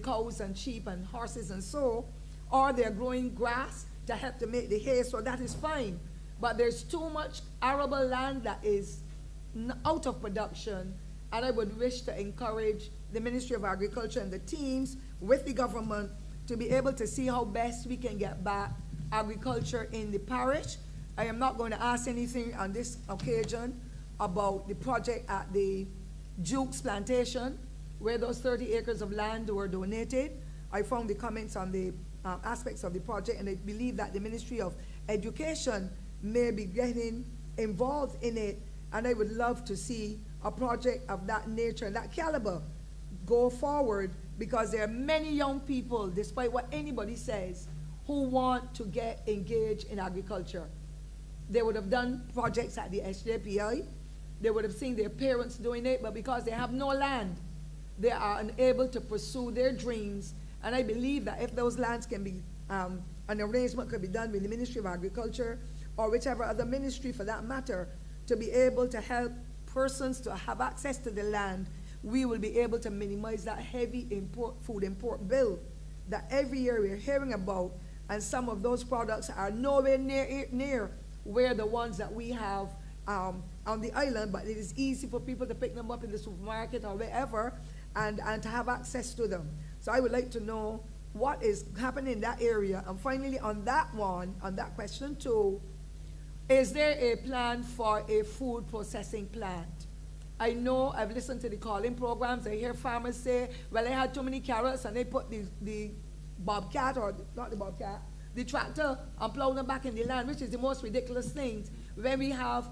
cows and sheep and horses and so, or they're growing grass to help to make the hay, so that is fine. But there's too much arable land that is out of production, and I would wish to encourage the Ministry of Agriculture and the teams with the government to be able to see how best we can get back agriculture in the parish. I am not going to ask anything on this occasion about the project at the Jukes Plantation, where those 30 acres of land were donated. I found the comments on the aspects of the project, and I believe that the Ministry of Education may be getting involved in it, and I would love to see a project of that nature and that caliber go forward, because there are many young people, despite what anybody says, who want to get engaged in agriculture. They would have done projects at the SJPI, they would have seen their parents doing it, but because they have no land, they are unable to pursue their dreams. And I believe that if those lands can be, an arrangement could be done with the Ministry of Agriculture or whichever other ministry for that matter, to be able to help persons to have access to the land, we will be able to minimize that heavy food import bill that every year we're hearing about, and some of those products are nowhere near where the ones that we have on the island, but it is easy for people to pick them up in the supermarket or wherever and to have access to them. So I would like to know what is happening in that area. And finally, on that one, on that question too, is there a plan for a food processing plant? I know I've listened to the calling programs. I hear farmers say, well, I had too many carrots and they put the bobcat, or not the bobcat, the tractor, and plow them back in the land, which is the most ridiculous things. When we have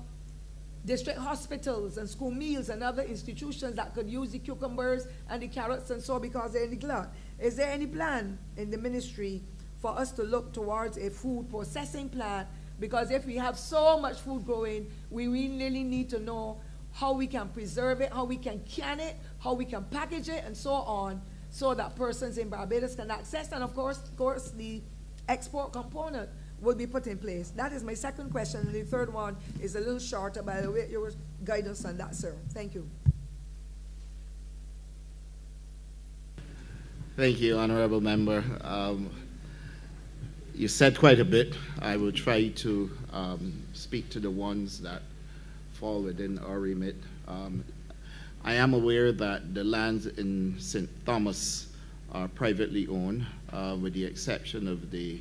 district hospitals and school meals and other institutions that could use the cucumbers and the carrots and so, because they're in the glut. Is there any plan in the ministry for us to look towards a food processing plant? Because if we have so much food growing, we really need to know how we can preserve it, how we can can it, how we can package it, and so on, so that persons in Barbados can access, and of course the export component will be put in place. That is my second question, and the third one is a little shorter, but I'll await your guidance on that, sir. Thank you. Thank you, Honourable Member. You said quite a bit. I will try to speak to the ones that fall within our remit. I am aware that the lands in St. Thomas are privately owned, with the exception of the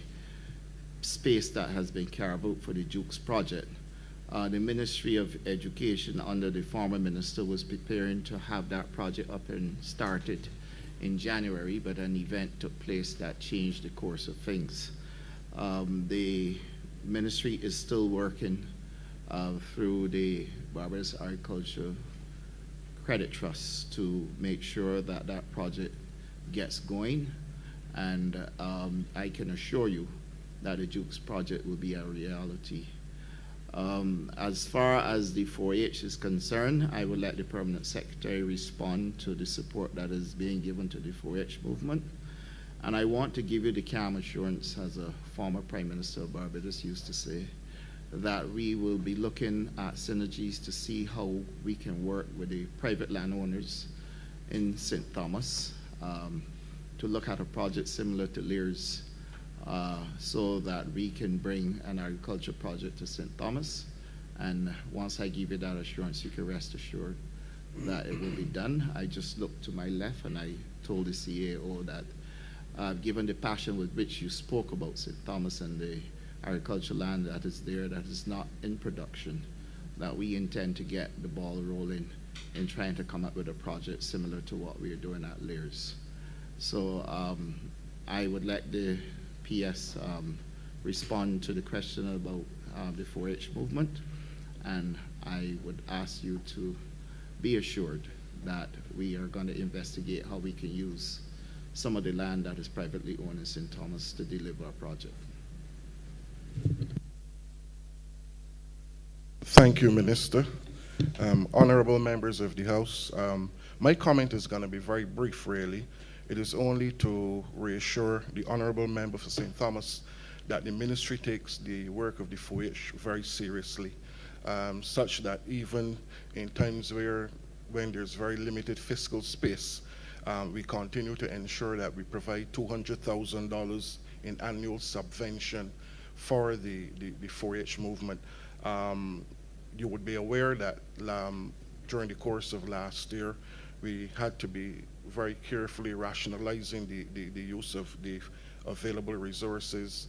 space that has been carved out for the Jukes project. The Ministry of Education under the former minister was preparing to have that project up and started in January, but an event took place that changed the course of things. The ministry is still working through the Barbados Agriculture Credit Trust to make sure that that project gets going, and I can assure you that the Jukes project will be a reality. As far as the 4-H is concerned, I will let the Permanent Secretary respond to the support that is being given to the 4-H movement. And I want to give you the calm assurance, as a former Prime Minister of Barbados used to say, that we will be looking at synergies to see how we can work with the private landowners in St. Thomas to look at a project similar to Lear's, so that we can bring an agriculture project to St. Thomas. And once I give you that assurance, you can rest assured that it will be done. I just looked to my left and I told the CAO that given the passion with which you spoke about St. Thomas and the agricultural land that is there that is not in production, that we intend to get the ball rolling in trying to come up with a project similar to what we are doing at Lear's. So I would let the PS respond to the question about the 4-H movement, and I would ask you to be assured that we are going to investigate how we can use some of the land that is privately owned in St. Thomas to deliver our project. Thank you, Minister. Honorable members of the House, my comment is going to be very brief, really. It is only to reassure the Honorable Member for St. Thomas that the Ministry takes the work of the 4-H very seriously, such that even in times when there's very limited fiscal space, We continue to ensure that we provide $200,000 in annual subvention for the 4-H movement. You would be aware that during the course of last year, we had to be very carefully rationalizing the use of the available resources,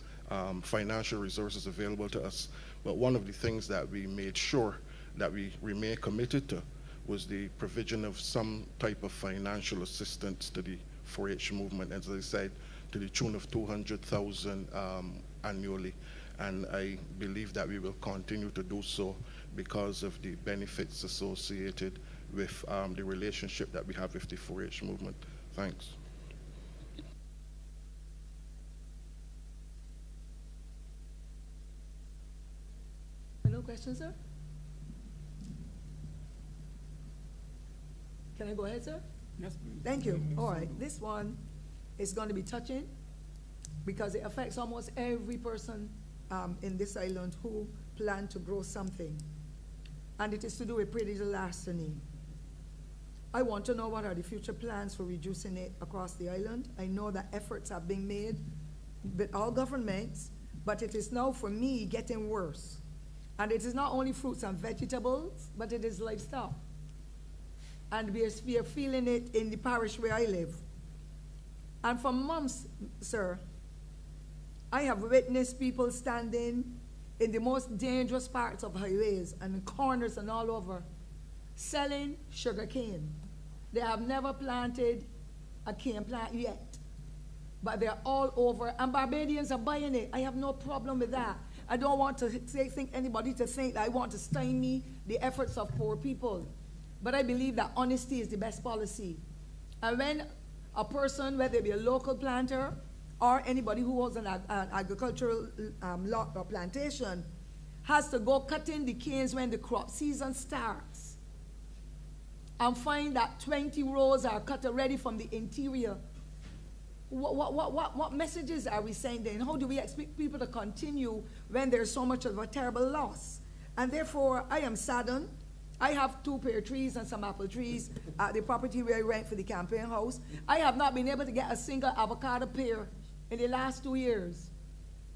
financial resources available to us. But one of the things that we made sure that we remain committed to was the provision of some type of financial assistance to the 4-H movement, as I said, to the tune of $200,000 annually. And I believe that we will continue to do so because of the benefits associated with the relationship that we have with the 4-H movement. Thanks. No questions, sir? Can I go ahead, sir? Yes, please. Thank you. All right, this one is going to be touching because it affects almost every person in this island who plan to grow something. And it is to do with praedial larceny. I want to know what are the future plans for reducing it across the island. I know that efforts are being made with all governments, but it is now for me getting worse. And it is not only fruits and vegetables, but it is livestock. And we are feeling it in the parish where I live. And for months, sir, I have witnessed people standing in the most dangerous parts of highways and in corners and all over, selling sugar cane. They have never planted a cane plant yet, but they're all over, and Barbadians are buying it. I have no problem with that. I don't want to think anybody to think that I want to stymie the efforts of poor people. But I believe that honesty is the best policy. And when a person, whether it be a local planter or anybody who owns an agricultural lot or plantation, has to go cutting the canes when the crop season starts and find that 20 rows are cut already from the interior, what messages are we sending? How do we expect people to continue when there's so much of a terrible loss? And therefore, I am saddened. I have 2 pear trees and some apple trees at the property where I rent for the campaign house. I have not been able to get a single avocado pear in the last 2 years,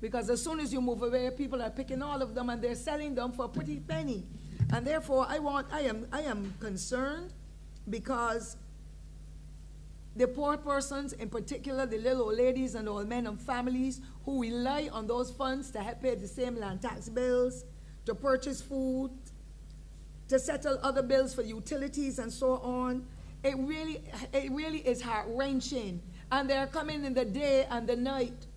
because as soon as you move away, people are picking all of them and they're selling them for a pretty penny. And therefore, I am concerned because the poor persons, in particular the little old ladies and old men and families who rely on those funds to help pay the same land tax bills, to purchase food, to settle other bills for utilities and so on, it really is heart-wrenching. And they're coming in the day and the night,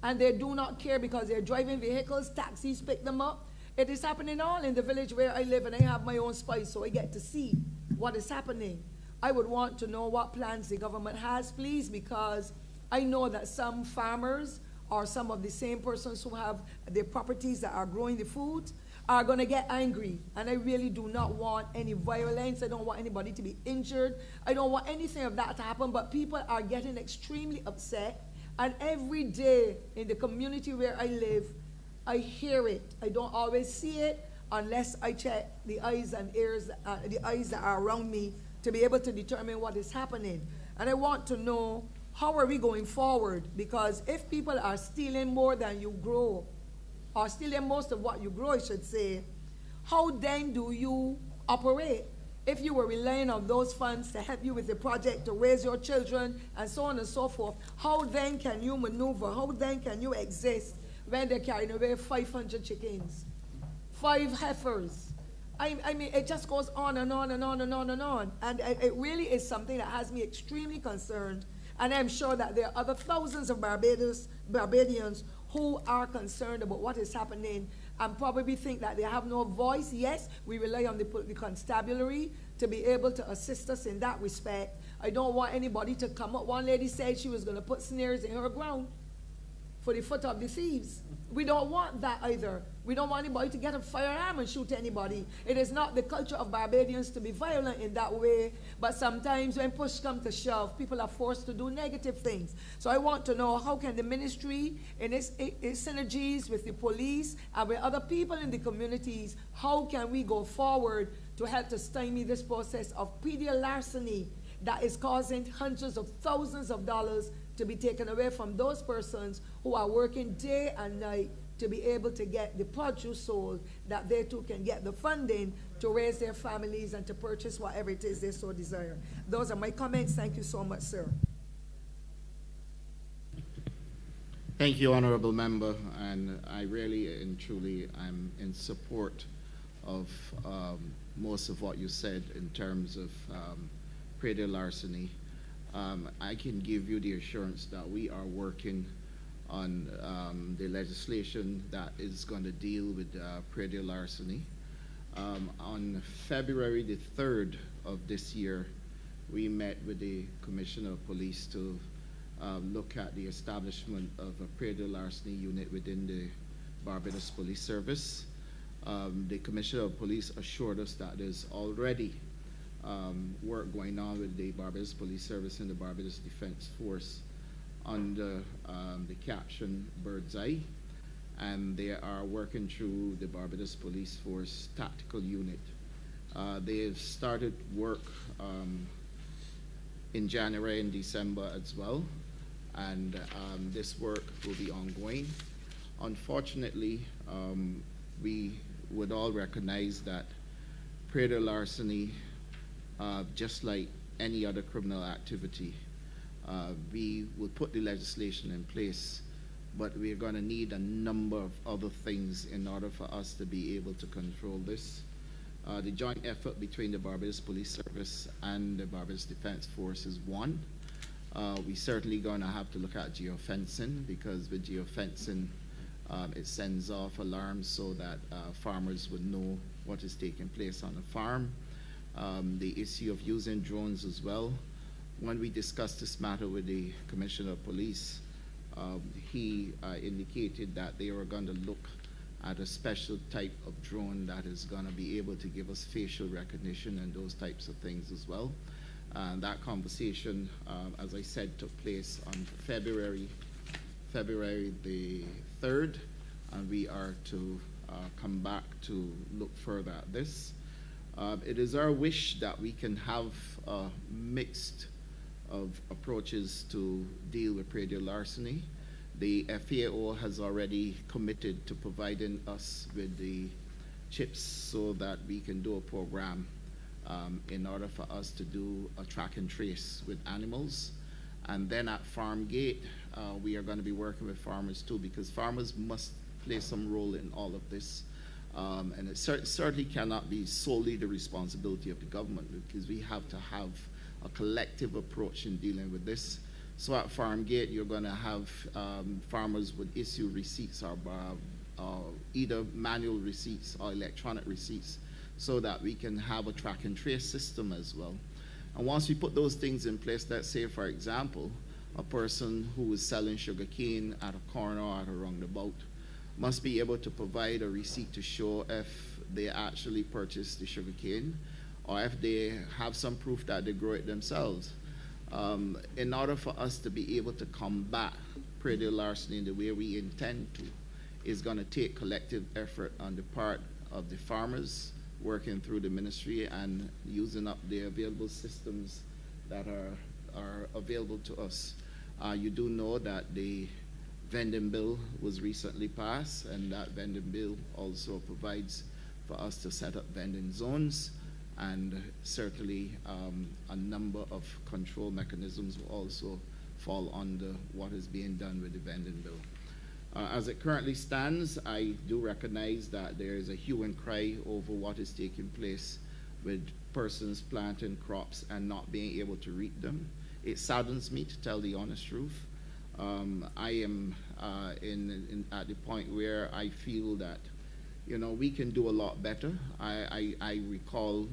and they do not care because they're driving vehicles, taxis pick them up. It is happening all in the village where I live, and I have my own spice, so I get to see what is happening. I would want to know what plans the government has, please, because I know that some farmers or some of the same persons who have their properties that are growing the food are going to get angry. And I really do not want any violence. I don't want anybody to be injured. I don't want anything of that to happen, but people are getting extremely upset. And every day in the community where I live, I hear it. I don't always see it unless I check the eyes and ears, the eyes that are around me to be able to determine what is happening. And I want to know, how are we going forward? Because if people are stealing more than you grow, or stealing most of what you grow, I should say, how then do you operate? If you were relying on those funds to help you with the project, to raise your children, and so on and so forth, how then can you maneuver? How then can you exist when they're carrying away 500 chickens, 5 heifers? I mean, it just goes on and on and on and on and on. And it really is something that has me extremely concerned. And I'm sure that there are other thousands of Barbadians who are concerned about what is happening and probably think that they have no voice. Yes, we rely on the constabulary to be able to assist us in that respect. I don't want anybody to come up. One lady said she was going to put snares in her ground for the foot of the thieves. We don't want that either. We don't want anybody to get a firearm and shoot anybody. It is not the culture of Barbadians to be violent in that way, but sometimes when push comes to shove, people are forced to do negative things. So I want to know, how can the ministry, in its synergies with the police and with other people in the communities, how can we go forward to help to stymie this process of praedial larceny? that is causing hundreds of thousands of dollars to be taken away from those persons who are working day and night to be able to get the produce sold, that they too can get the funding to raise their families and to purchase whatever it is they so desire. Those are my comments. Thank you so much, sir. Thank you, Honourable Member, and I really and truly am in support of most of what you said in terms of praedial larceny. I can give you the assurance that we are working on the legislation that is going to deal with praedial larceny. On February the 3rd of this year, we met with the Commissioner of Police to look at the establishment of a praedial larceny unit within the Barbados Police Service. The Commissioner of Police assured us that there's already work going on with the Barbados Police Service and the Barbados Defense Force under the caption Bird's Eye, and they are working through the Barbados Police Force Tactical Unit. They have started work in January and December as well, and this work will be ongoing. Unfortunately, we would all recognize that praedial larceny, just like any other criminal activity, we will put the legislation in place, but we're going to need a number of other things in order for us to be able to control this. The joint effort between the Barbados Police Service and the Barbados Defense Force is one. We certainly going to have to look at geofencing, because with geofencing, it sends off alarms so that farmers would know what is taking place on the farm. The issue of using drones as well. When we discussed this matter with the Commissioner of Police, he indicated that they were going to look at a special type of drone that is going to be able to give us facial recognition and those types of things as well. And that conversation, as I said, took place on February the 3rd, and we are to come back to look further at this. It is our wish that we can have a mixed of approaches to deal with praedial larceny. The FAO has already committed to providing us with the chips so that we can do a program in order for us to do a track and trace with animals. And then at farm gate, we are going to be working with farmers too, because farmers must play some role in all of this. And it certainly cannot be solely the responsibility of the government, because we have to have a collective approach in dealing with this. So at farm gate, you're going to have farmers would issue receipts or either manual receipts or electronic receipts, so that we can have a track and trace system as well. And once we put those things in place, let's say, for example, a person who is selling sugarcane at a corner or at a roundabout must be able to provide a receipt to show if they actually purchased the sugarcane, or if they have some proof that they grow it themselves. In order for us to be able to combat praedial larceny in the way we intend to, is going to take collective effort on the part of the farmers, working through the ministry and using up the available systems that are available to us. You do know that the vending bill was recently passed, and that vending bill also provides for us to set up vending zones, and certainly a number of control mechanisms will also fall under what is being done with the vending bill. As it currently stands, I do recognize that there is a hue and cry over what is taking place with persons planting crops and not being able to reap them. It saddens me, to tell the honest truth. I am at the point where I feel that, we can do a lot better. I recall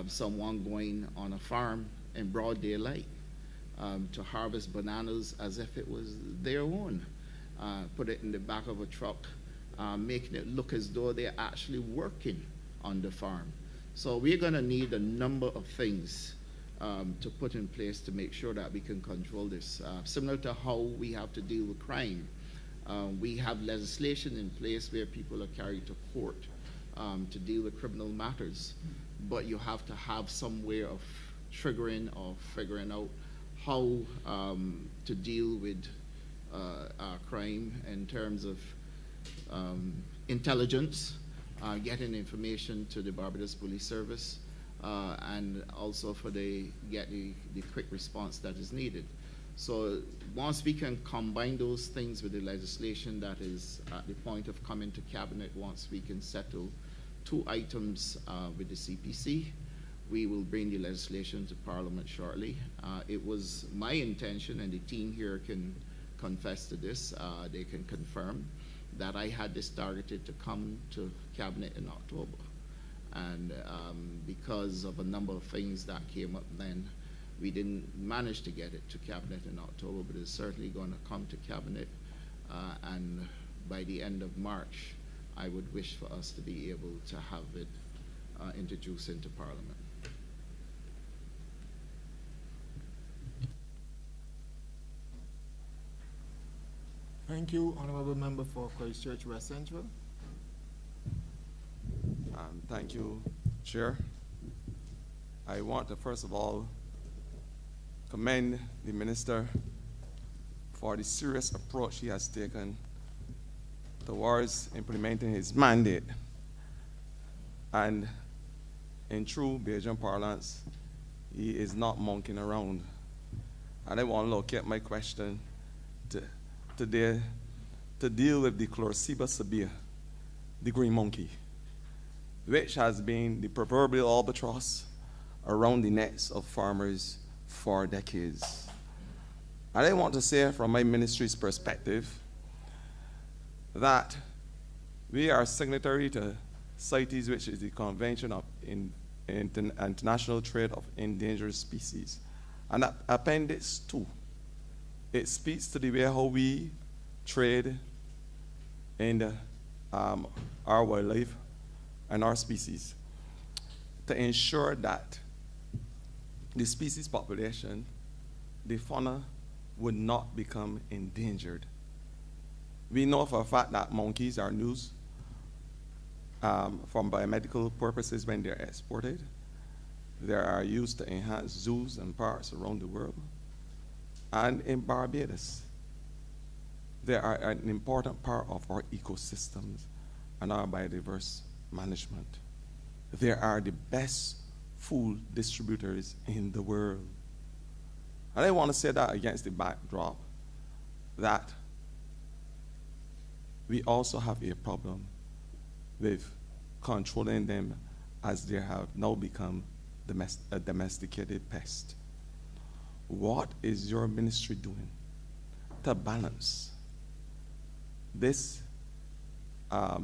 someone going on a farm in broad daylight to harvest bananas as if it was their own. Put it in the back of a truck, making it look as though they're actually working on the farm. So we're going to need a number of things to put in place to make sure that we can control this. Similar to how we have to deal with crime, we have legislation in place where people are carried to court to deal with criminal matters, but you have to have some way of triggering or figuring out how to deal with crime in terms of intelligence, getting information to the Barbados Police Service, and also for get the quick response that is needed. So once we can combine those things with the legislation that is at the point of coming to cabinet, once we can settle 2 items with the CPC, we will bring the legislation to Parliament shortly. It was my intention, and the team here can confess to this, they can confirm, that I had this targeted to come to cabinet in October. And because of a number of things that came up then, we didn't manage to get it to cabinet in October, but it's certainly going to come to cabinet, and by the end of March, I would wish for us to be able to have it introduced into Parliament. Thank you, Honourable Member for Christchurch West Central. Thank you, Chair. I want to first of all commend the Minister for the serious approach he has taken towards implementing his mandate. And in true Bajan parlance, he is not monkeying around. And I want to locate my question today to deal with the Chlorcebus sabia, the green monkey, which has been the proverbial albatross around the necks of farmers for decades. And I want to say from my ministry's perspective that we are signatory to CITES, which is the Convention of International Trade of Endangered Species. And Appendix 2, it speaks to the way how we trade in our wildlife and our species to ensure that the species population, the fauna, would not become endangered. We know for a fact that monkeys are used for biomedical purposes when they're exported. They are used to enhance zoos and parks around the world. And in Barbados, they are an important part of our ecosystems and our biodiverse management. They are the best food distributors in the world. And I want to say that against the backdrop that we also have a problem with controlling them as they have now become a domesticated pest. What is your ministry doing to balance this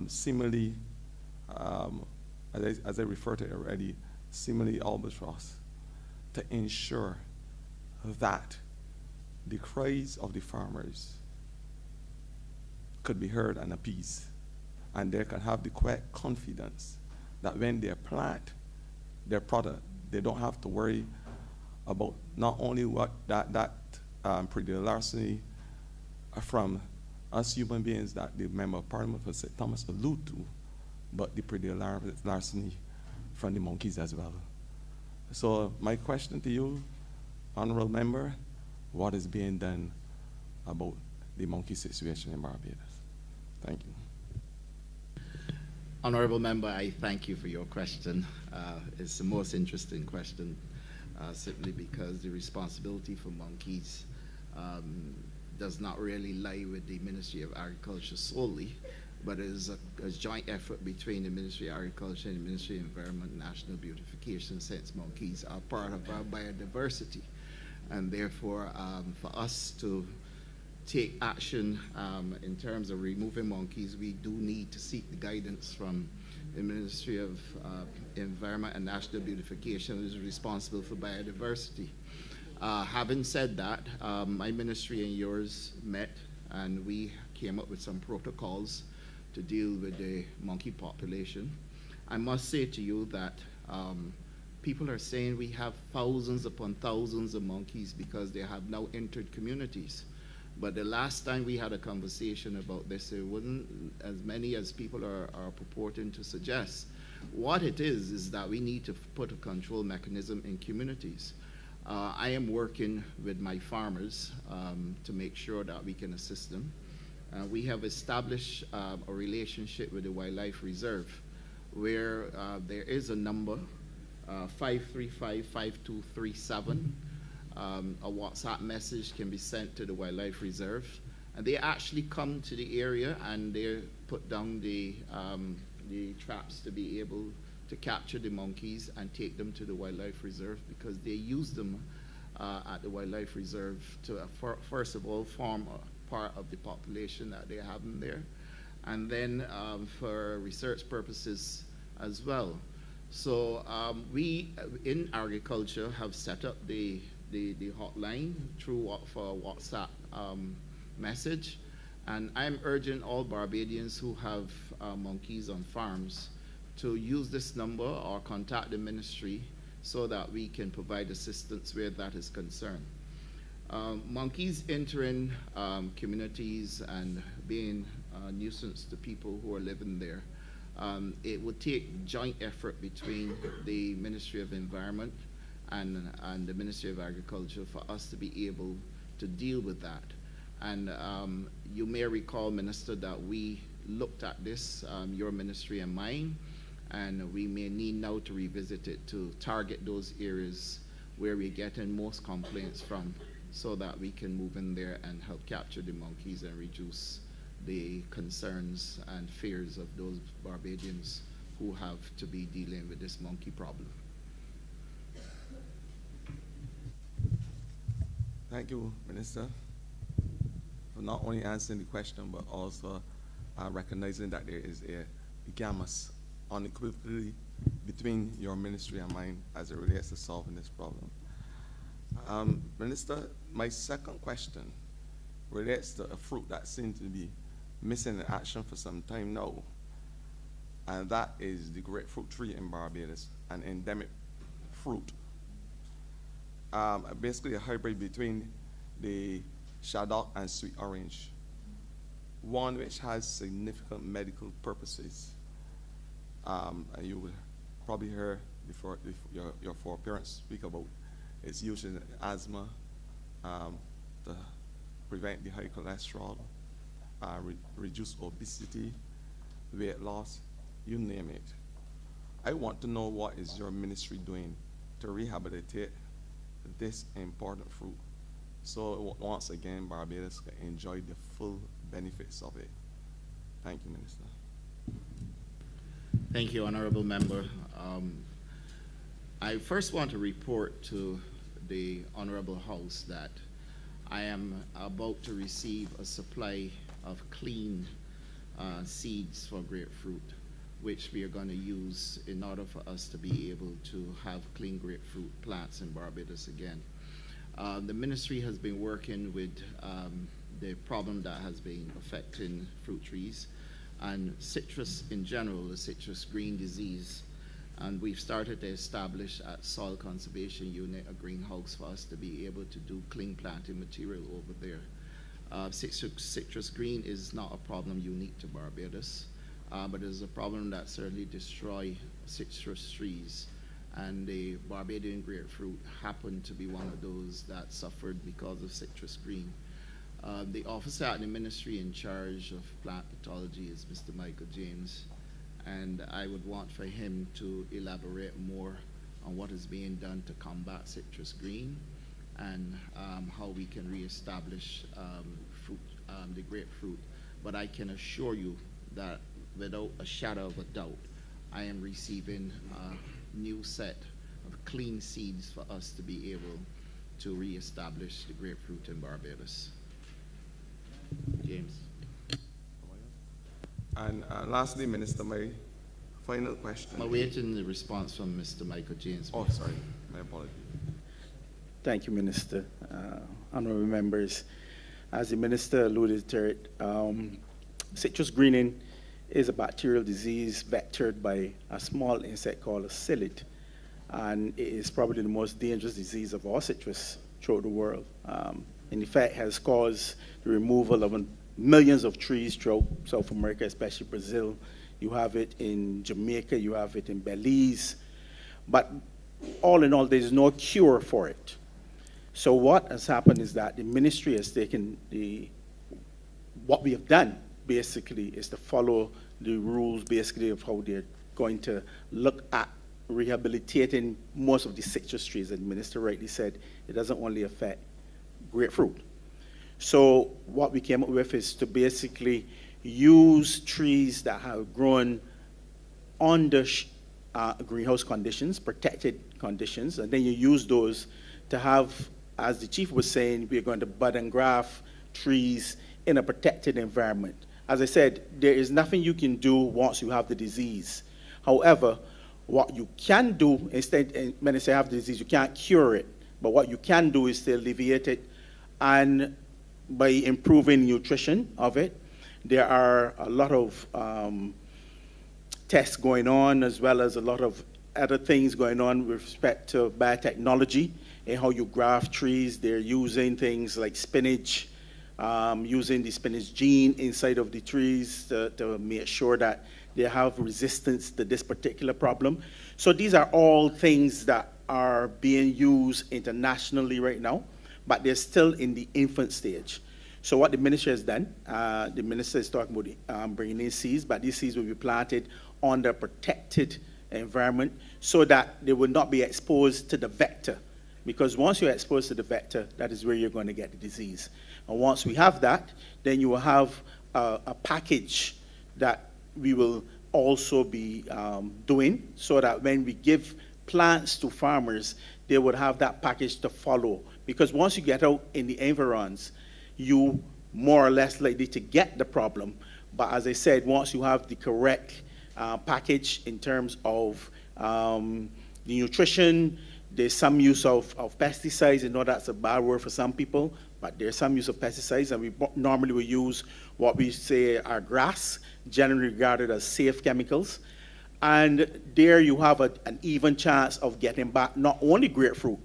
seemingly, as I referred to it already, seemingly albatross, to ensure that the cries of the farmers could be heard and appeased, and they can have the quiet confidence that when they plant their product, they don't have to worry about not only what that praedial larceny from us human beings that the Member of Parliament for St. Thomas allude to, but the praedial larceny from the monkeys as well. So my question to you, Honourable Member, what is being done about the monkey situation in Barbados? Thank you. Honourable Member, I thank you for your question. It's the most interesting question, simply because the responsibility for monkeys does not really lie with the Ministry of Agriculture solely, but it is a joint effort between the Ministry of Agriculture and the Ministry of Environment and National Beautification, since monkeys are part of our biodiversity. And therefore, for us to take action in terms of removing monkeys, we do need to seek the guidance from the Ministry of Environment and National Beautification, who is responsible for biodiversity. Having said that, my ministry and yours met, and we came up with some protocols to deal with the monkey population. I must say to you that people are saying we have thousands upon thousands of monkeys because they have now entered communities. But the last time we had a conversation about this, it wasn't as many as people are purporting to suggest. what it is that we need to put a control mechanism in communities. I am working with my farmers to make sure that we can assist them. We have established a relationship with the Wildlife Reserve where there is a number, 535-5237. A WhatsApp message can be sent to the Wildlife Reserve. And they actually come to the area and they put down the traps to be able to capture the monkeys and take them to the Wildlife Reserve, because they use them at the Wildlife Reserve to, first of all, form a part of the population that they have in there, and then for research purposes as well. So we, in agriculture, have set up the hotline through for WhatsApp message, and I'm urging all Barbadians who have monkeys on farms to use this number or contact the ministry so that we can provide assistance where that is concerned. Monkeys entering communities and being a nuisance to people who are living there. It would take joint effort between the Ministry of Environment and the Ministry of Agriculture for us to be able to deal with that. And you may recall, Minister, that we looked at this, your ministry and mine, and we may need now to revisit it to target those areas where we're getting most complaints from, so that we can move in there and help capture the monkeys and reduce the concerns and fears of those Barbadians who have to be dealing with this monkey problem. Thank you, Minister, for not only answering the question, but also recognizing that there is a gamut unequivocally between your ministry and mine as it relates to solving this problem. Minister, my second question relates to a fruit that seems to be missing in action for some time now, and that is the grapefruit tree in Barbados, an endemic fruit. Basically a hybrid between the shaddock and sweet orange, one which has significant medical purposes. And you will probably hear before your foreparents speak about its use in asthma, to prevent the high cholesterol, reduce obesity, weight loss, you name it. I want to know, what is your ministry doing to rehabilitate this important fruit so once again Barbados can enjoy the full benefits of it? Thank you, Minister. Thank you, Honourable Member. I first want to report to the Honourable House that I am about to receive a supply of clean seeds for grapefruit, which we are going to use in order for us to be able to have clean grapefruit plants in Barbados again. The ministry has been working with the problem that has been affecting fruit trees and citrus in general, the citrus green disease. And we've started to establish at Soil Conservation Unit a greenhouse for us to be able to do clean planting material over there. Citrus green is not a problem unique to Barbados, but it is a problem that certainly destroys citrus trees. And the Barbadian grapefruit happened to be one of those that suffered because of citrus green. The officer at the ministry in charge of plant pathology is Mr. Michael James, and I would want for him to elaborate more on what is being done to combat citrus green and how we can reestablish the grapefruit. But I can assure you that without a shadow of a doubt, I am receiving a new set of clean seeds for us to be able to reestablish the grapefruit in Barbados. James. And lastly, Minister, my final question. I'm awaiting the response from Mr. Michael James. Oh, sorry, my apologies. Thank you, Minister. Honourable members, as the Minister alluded to it, citrus greening is a bacterial disease vectored by a small insect called a psyllid, and it is probably the most dangerous disease of all citrus throughout the world. In effect, has caused the removal of millions of trees throughout South America, especially Brazil, you have it in Jamaica, you have it in Belize. But all in all, there's no cure for it. So what has happened is that the ministry has taken what we have done basically is to follow the rules basically of how they're going to look at rehabilitating most of the citrus trees. And the minister rightly said it doesn't only affect grapefruit. So what we came up with is to basically use trees that have grown under greenhouse conditions, protected conditions, and then you use those to have, as the chief was saying, we're going to bud and graft trees in a protected environment. As I said, there is nothing you can do once you have the disease. However, what you can do, instead, when I say have the disease, you can't cure it, but what you can do is to alleviate it, and by improving nutrition of it. There are a lot of tests going on, as well as a lot of other things going on with respect to biotechnology and how you graft trees. They're using things like spinach, using the spinach gene inside of the trees to make sure that they have resistance to this particular problem. So these are all things that are being used internationally right now, but they're still in the infant stage. So what the minister has done, the minister is talking about bringing in seeds, but these seeds will be planted on the protected environment so that they will not be exposed to the vector. Because once you're exposed to the vector, that is where you're going to get the disease. And once we have that, then you will have a package that we will also be doing so that when we give plants to farmers, they would have that package to follow. Because once you get out in the environs, you more or less likely to get the problem. But as I said, once you have the correct package in terms of the nutrition, there's some use of pesticides. I know that's a bad word for some people, but there's some use of pesticides, and we normally will use what we say are grass, generally regarded as safe chemicals. And there you have an even chance of getting back not only grapefruit,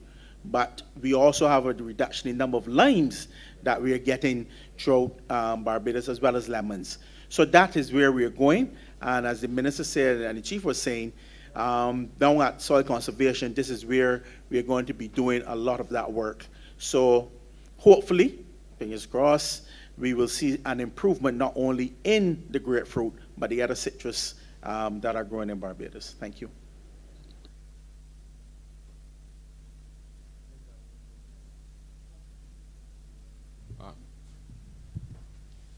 but we also have a reduction in number of limes that we are getting throughout Barbados, as well as lemons. So that is where we are going. And as the minister said, and the chief was saying, down at soil conservation, this is where we are going to be doing a lot of that work. So hopefully, fingers crossed, we will see an improvement not only in the grapefruit, but the other citrus that are growing in Barbados. Thank you.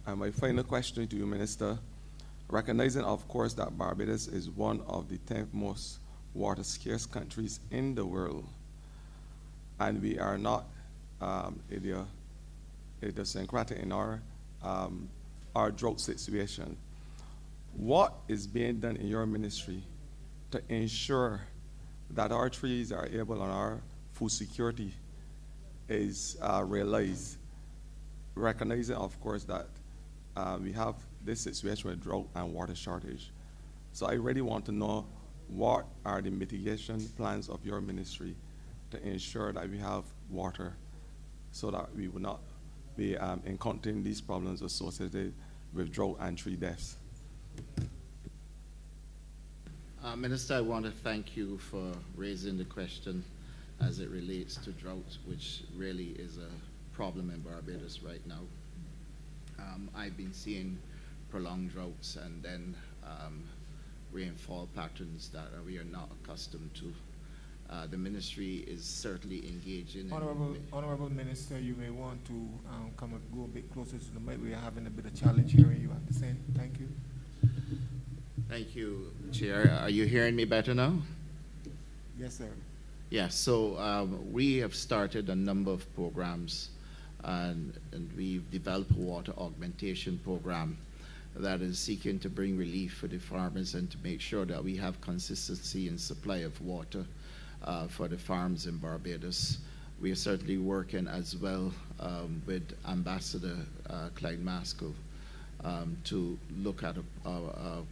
And my final question to you, Minister, recognizing, of course, that Barbados is one of the 10th most water-scarce countries in the world, and we are not idiosyncratic in our drought situation. What is being done in your ministry to ensure that our trees are able and our food security is realized, recognizing, of course, that we have this situation with drought and water shortage. So I really want to know, what are the mitigation plans of your ministry to ensure that we have water so that we will not be encountering these problems associated with drought and tree deaths? Minister, I want to thank you for raising the question as it relates to drought, which really is a problem in Barbados right now. I've been seeing prolonged droughts and then rainfall patterns that we are not accustomed to. The ministry is certainly engaging. Honourable Minister, you may want to go a bit closer to the mic. We are having a bit of challenge hearing you at the same. Thank you. Thank you, Chair. Are you hearing me better now? Yes, sir. Yes, so we have started a number of programs, and we've developed a water augmentation program that is seeking to bring relief for the farmers and to make sure that we have consistency in supply of water for the farms in Barbados. We are certainly working as well with Ambassador Clyde Maskell to look at a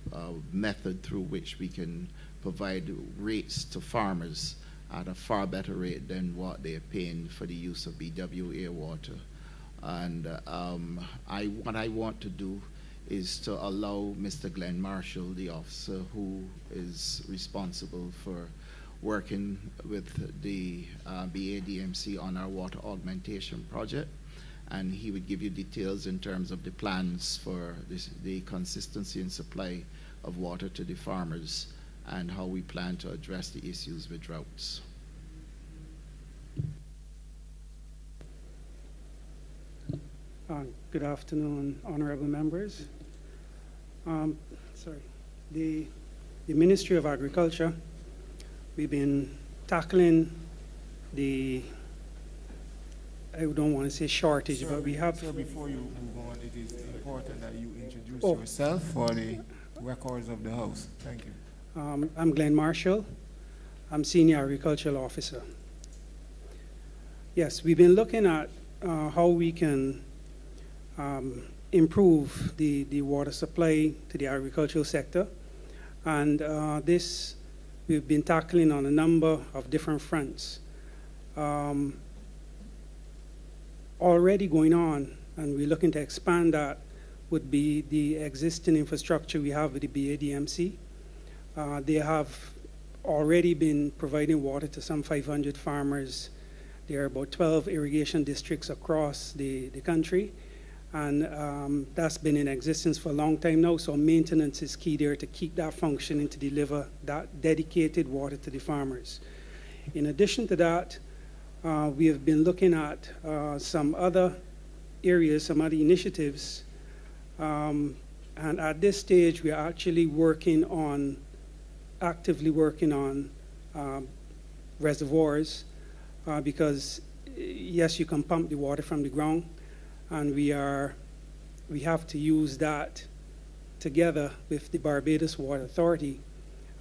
method through which we can provide rates to farmers at a far better rate than what they are paying for the use of BWA water. And what I want to do is to allow Mr. Glenn Marshall, the officer who is responsible for working with the BADMC on our water augmentation project, and he would give you details in terms of the plans for the consistency and supply of water to the farmers and how we plan to address the issues with droughts. Good afternoon, honorable members. The Ministry of Agriculture, we've been tackling the, I don't want to say shortage, Sir, but we have... Sir, before you move on, it is important that you introduce yourself for the records of the House. Thank you. I'm Glenn Marshall. I'm Senior Agricultural Officer. Yes, we've been looking at how we can improve the water supply to the agricultural sector. And this we've been tackling on a number of different fronts. Already going on, and we're looking to expand that, would be the existing infrastructure we have with the BADMC. They have already been providing water to some 500 farmers. There are about 12 irrigation districts across the country. And that's been in existence for a long time now, so maintenance is key there to keep that functioning, to deliver that dedicated water to the farmers. In addition to that, we have been looking at some other areas, some other initiatives, and at this stage we are actually actively working on reservoirs, because yes, you can pump the water from the ground, and we have to use that together with the Barbados Water Authority,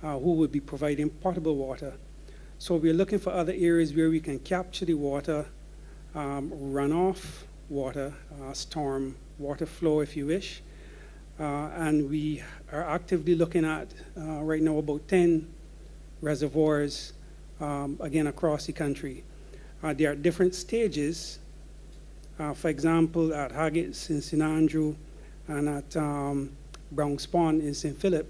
who will be providing potable water. So we're looking for other areas where we can capture the water, runoff water, storm water flow, if you wish. And we are actively looking at, right now, about 10 reservoirs, again, across the country. There are different stages. For example, at Haggett's in St. Andrew and at Brown's Pond in St. Philip,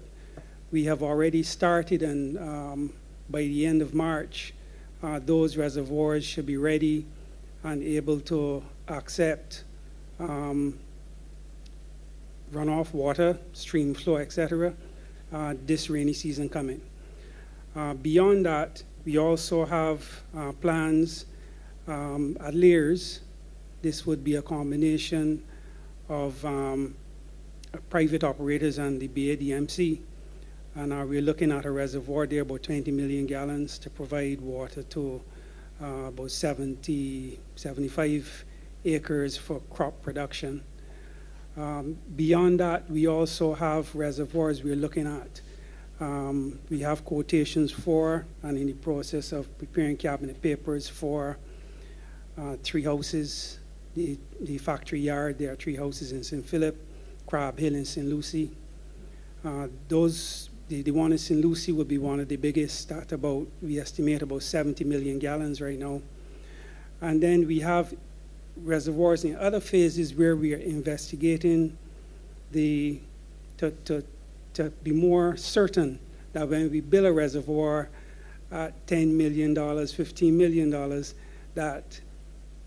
we have already started, and by the end of March, those reservoirs should be ready and able to accept runoff water, stream flow, etc., this rainy season coming. Beyond that, we also have plans at Lears. This would be a combination of private operators and the BADMC. And we're looking at a reservoir there, about 20 million gallons, to provide water to about 75 acres for crop production. Beyond that, we also have reservoirs we're looking at. We have quotations for, and in the process of preparing cabinet papers for, 3 houses. The factory yard, there are 3 houses in St. Philip, Crab Hill, and St. Lucie. The one in St. Lucie will be one of the biggest at about, we estimate about 70 million gallons right now. And then we have reservoirs in other phases where we are investigating to be more certain that when we build a reservoir at $10 million, $15 million, that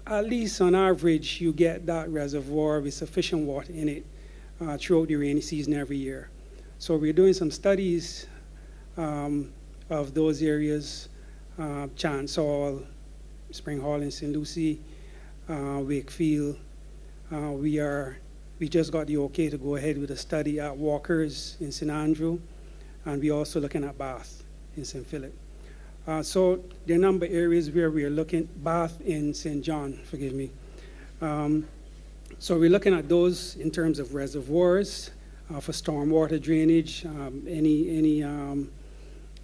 at least on average, you get that reservoir with sufficient water in it throughout the rainy season every year. So we're doing some studies of those areas, Chance Hall, Spring Hall in St. Lucie, Wakefield. We just got the okay to go ahead with a study at Walker's in St. Andrew, and we're also looking at Bath in St. Philip. So there are a number of areas where we are looking, Bath in St. John, forgive me. So we're looking at those in terms of reservoirs for stormwater drainage, any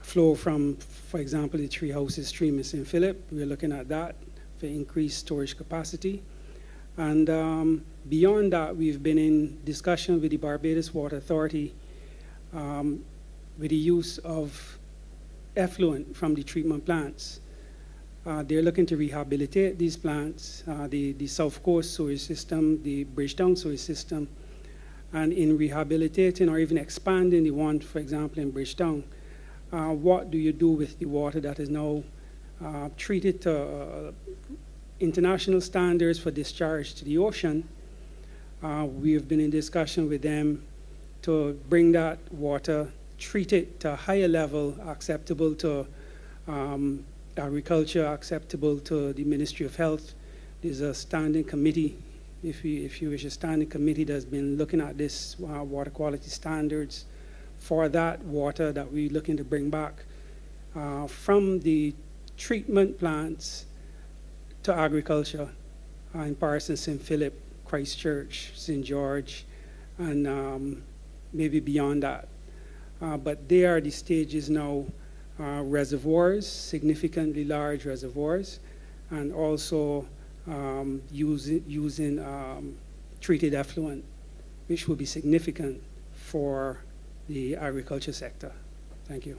flow from, for example, the Three Houses stream in St. Philip. We're looking at that for increased storage capacity. And beyond that, we've been in discussion with the Barbados Water Authority with the use of effluent from the treatment plants. They're looking to rehabilitate these plants, the South Coast sewage system, the Bridgetown sewage system, And in rehabilitating or even expanding the one, for example, in Bridgetown, what do you do with the water that is now treated to international standards for discharge to the ocean? We have been in discussion with them to bring that water, treat it to a higher level, acceptable to agriculture, acceptable to the Ministry of Health. There's a standing committee, if you wish, a standing committee that's been looking at this water quality standards for that water that we're looking to bring back from the treatment plants to agriculture in Parsons, St. Philip, Christchurch, St. George, and maybe beyond that. But they are the stages now, reservoirs, significantly large reservoirs, and also using treated effluent, which will be significant for the agriculture sector. Thank you.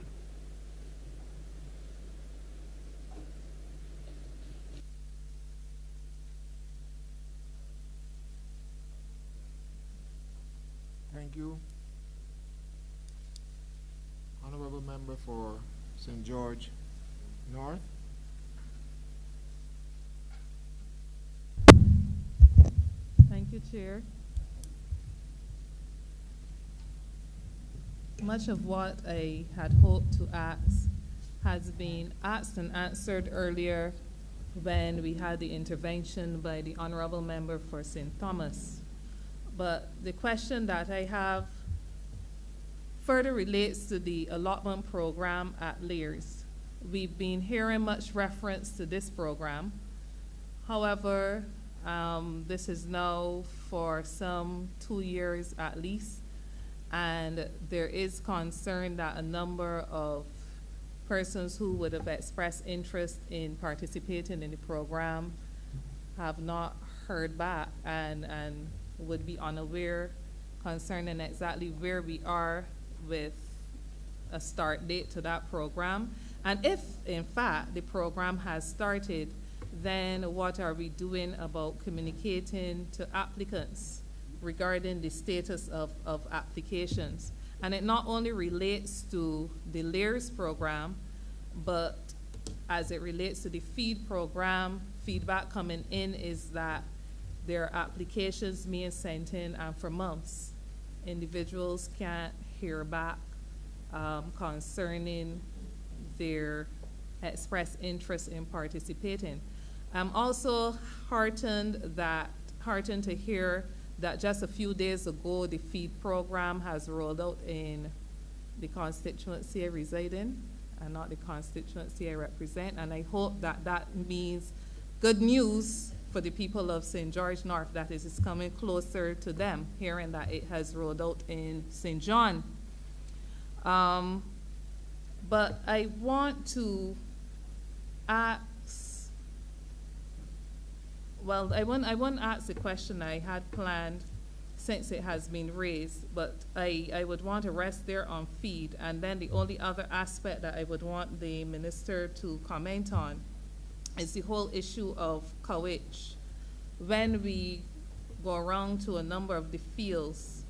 Thank you. Honourable member for St. George North. Thank you, Chair. Much of what I had hoped to ask has been asked and answered earlier when we had the intervention by the Honourable member for St. Thomas. But the question that I have further relates to the allotment program at Lears. We've been hearing much reference to this program. However, this is now for some 2 years at least, and there is concern that a number of persons who would have expressed interest in participating in the program have not heard back and would be unaware concerning exactly where we are with a start date to that program. And if, in fact, the program has started, then what are we doing about communicating to applicants regarding the status of applications? And it not only relates to the LAIRS program, but as it relates to the feed program, feedback coming in is that there are applications being sent in and for months. Individuals can't hear back concerning their expressed interest in participating. I'm also heartened to hear that just a few days ago, the feed program has rolled out in the constituency I reside in and not the constituency I represent. And I hope that that means good news for the people of St. George North, that it is coming closer to them, hearing that it has rolled out in St. John. But I want to ask, well, I want to ask the question I had planned since it has been raised, but I would want to rest there on feed, and then the only other aspect that I would want the minister to comment on is the whole issue of coverage. When we go around to a number of the fields,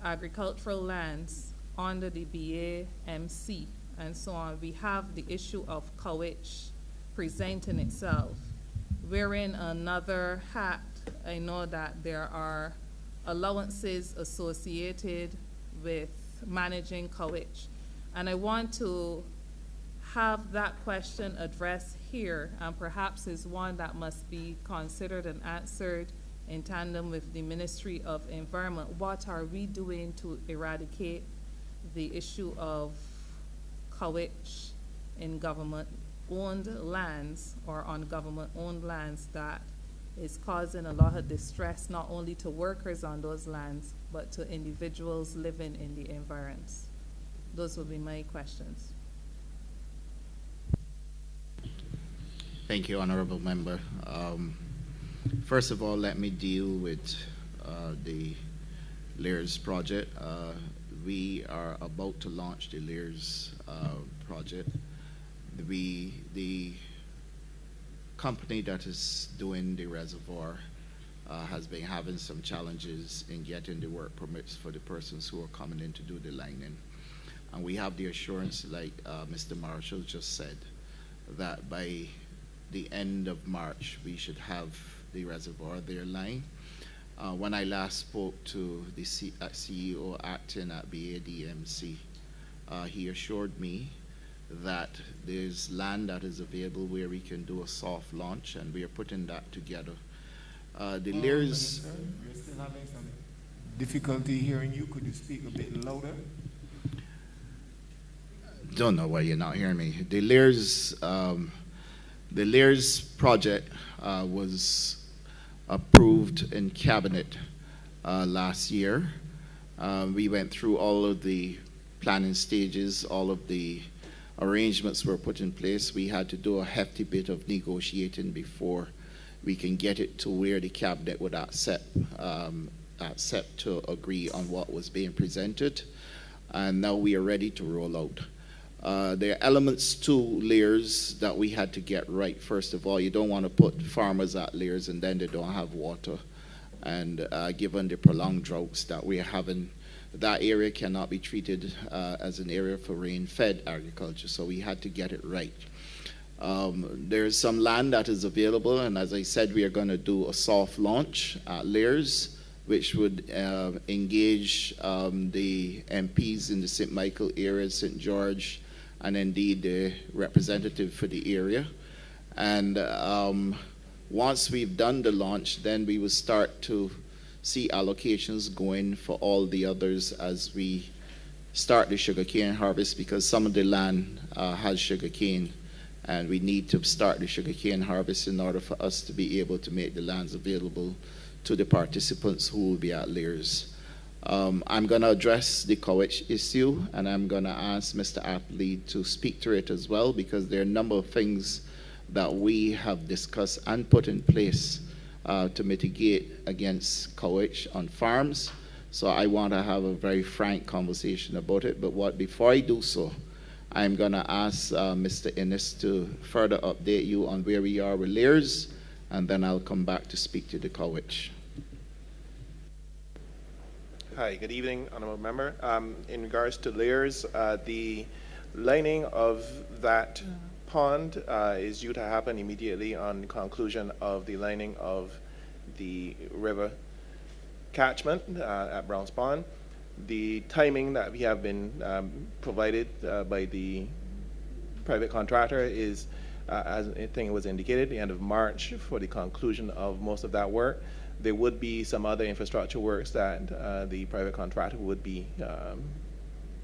agricultural lands under the BAMC and so on, we have the issue of coverage presenting itself. Wearing another hat, I know that there are allowances associated with managing coverage, and I want to have that question addressed here, and perhaps is one that must be considered and answered in tandem with the Ministry of Environment. What are we doing to eradicate the issue of coverage in government-owned lands or on government-owned lands that is causing a lot of distress, not only to workers on those lands, but to individuals living in the environs? Those will be my questions. Thank you, Honourable Member. First of all, let me deal with the LAIRS project. We are about to launch the LAIRS project. The company that is doing the reservoir has been having some challenges in getting the work permits for the persons who are coming in to do the lining. And we have the assurance, like Mr. Marshall just said, that by the end of March, we should have the reservoir there lined. When I last spoke to the CEO acting at BADMC, he assured me that there's land that is available where we can do a soft launch, and we are putting that together. The layers... Minister, we're still having some difficulty hearing you. Could you speak a bit louder? Don't know why you're not hearing me. The layers project was approved in cabinet last year. We went through all of the planning stages, all of the arrangements were put in place. We had to do a hefty bit of negotiating before we can get it to where the cabinet would accept to agree on what was being presented. And now we are ready to roll out. There are elements to layers that we had to get right. First of all, you don't want to put farmers at layers and then they don't have water. And given the prolonged droughts that we are having, that area cannot be treated as an area for rain-fed agriculture, so we had to get it right. There's some land that is available, and as I said, we are going to do a soft launch at layers, which would engage the MPs in the St. Michael area, St. George, and indeed the representative for the area. And once we've done the launch, then we will start to see allocations going for all the others as we start the sugarcane harvest, because some of the land has sugarcane, and we need to start the sugarcane harvest in order for us to be able to make the lands available to the participants who will be at layers. I'm going to address the Cowitch issue, and I'm going to ask Mr. Apley to speak to it as well, because there are a number of things that we have discussed and put in place to mitigate against Cowitch on farms. So I want to have a very frank conversation about it. But before I do so, I'm going to ask Mr. Innes to further update you on where we are with layers, and then I'll come back to speak to the Cowitch. Hi, good evening, Honourable Member. In regards to layers, the lining of that pond is due to happen immediately on conclusion of the lining of the river catchment at Brown's Pond. The timing that we have been provided by the private contractor is, as I think it was indicated, the end of March for the conclusion of most of that work. There would be some other infrastructure works that the private contractor would be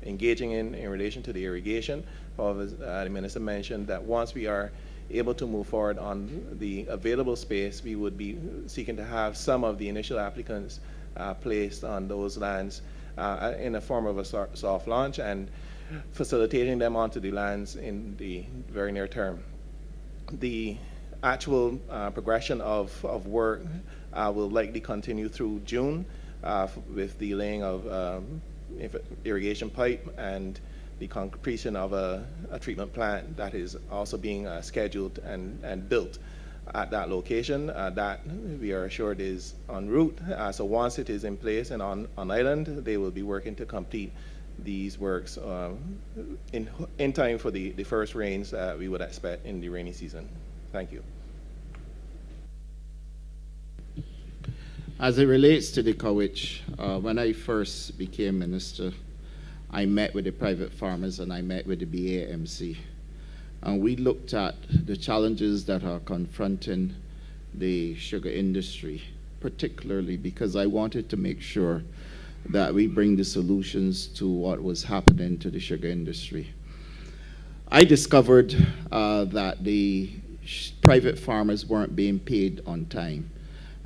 engaging in relation to the irrigation. However, the Minister mentioned that once we are able to move forward on the available space, we would be seeking to have some of the initial applicants placed on those lands in a form of a soft launch and facilitating them onto the lands in the very near term. The actual progression of work will likely continue through June with the laying of irrigation pipe and the completion of a treatment plant that is also being scheduled and built at that location. That we are assured is en route. So once it is in place and on island, they will be working to complete these works in time for the first rains we would expect in the rainy season. Thank you. As it relates to the Cowitch, when I first became minister, I met with the private farmers and I met with the BAMC. And we looked at the challenges that are confronting the sugar industry, particularly because I wanted to make sure that we bring the solutions to what was happening to the sugar industry. I discovered that the private farmers weren't being paid on time,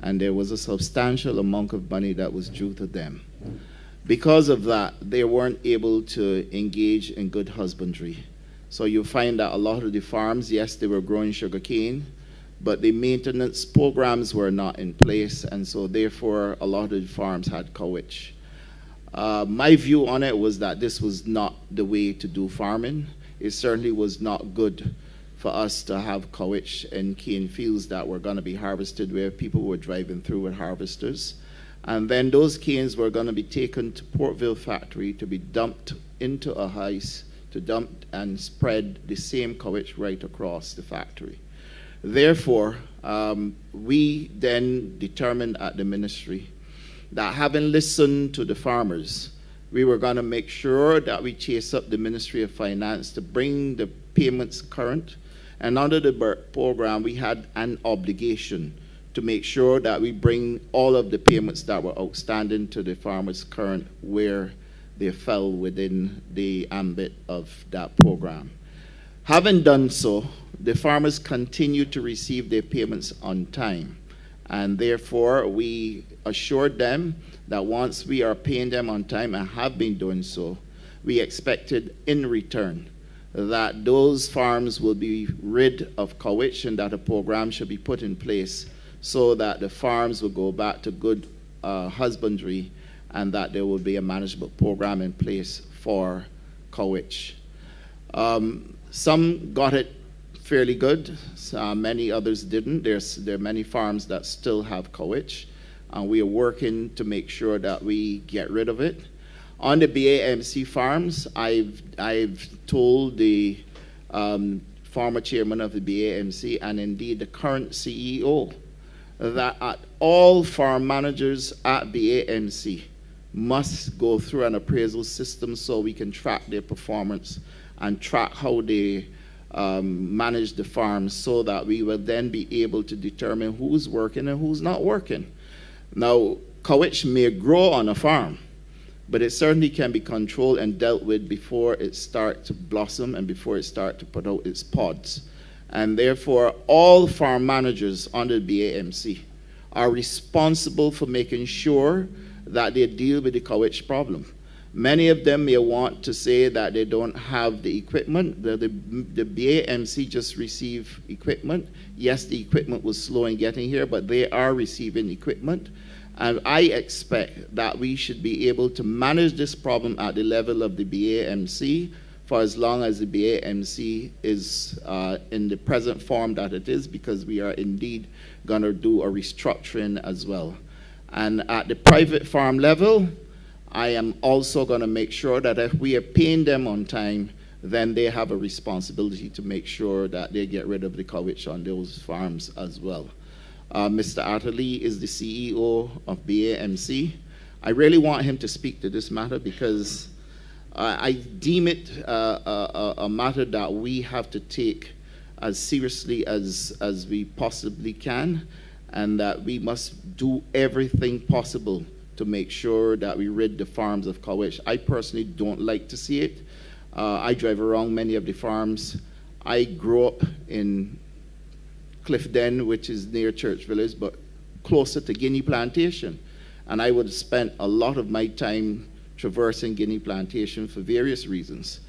and there was a substantial amount of money that was due to them. Because of that, they weren't able to engage in good husbandry. So you find that a lot of the farms, yes, they were growing sugarcane, but the maintenance programs were not in place, and so therefore a lot of the farms had Cowitch. My view on it was that this was not the way to do farming. It certainly was not good for us to have coverage in cane fields that were going to be harvested where people were driving through with harvesters. And then those canes were going to be taken to Portville factory to be dumped into a house to dump and spread the same coverage right across the factory. Therefore, we then determined at the ministry that having listened to the farmers, we were going to make sure that we chase up the Ministry of Finance to bring the payments current. And under the program, we had an obligation to make sure that we bring all of the payments that were outstanding to the farmers current where they fell within the ambit of that program. Having done so, the farmers continue to receive their payments on time. And therefore, we assured them that once we are paying them on time and have been doing so, we expected in return that those farms will be rid of coverage and that a program should be put in place so that the farms will go back to good husbandry and that there will be a management program in place for coverage. Some got it fairly good, many others didn't. There are many farms that still have coverage, and we are working to make sure that we get rid of it. On the BAMC farms, I've told the former chairman of the BAMC and indeed the current CEO that all farm managers at BAMC must go through an appraisal system so we can track their performance and track how they manage the farms so that we will then be able to determine who's working and who's not working. Now, coverage may grow on a farm, but it certainly can be controlled and dealt with before it starts to blossom and before it starts to put out its pods. And therefore, all farm managers under the BAMC are responsible for making sure that they deal with the coverage problem. Many of them may want to say that they don't have the equipment. The BAMC just received equipment. Yes, the equipment was slow in getting here, but they are receiving equipment. And I expect that we should be able to manage this problem at the level of the BAMC for as long as the BAMC is in the present form that it is, because we are indeed going to do a restructuring as well. And at the private farm level, I am also going to make sure that if we are paying them on time, then they have a responsibility to make sure that they get rid of the coverage on those farms as well. Mr. Atterley is the CEO of BAMC. I really want him to speak to this matter because I deem it a matter that we have to take as seriously as we possibly can, and that we must do everything possible to make sure that we rid the farms of coverage. I personally don't like to see it. I drive around many of the farms. I grew up in Cliffden, which is near Church Village, but closer to Guinea Plantation. And I would have spent a lot of my time traversing Guinea Plantation for various reasons.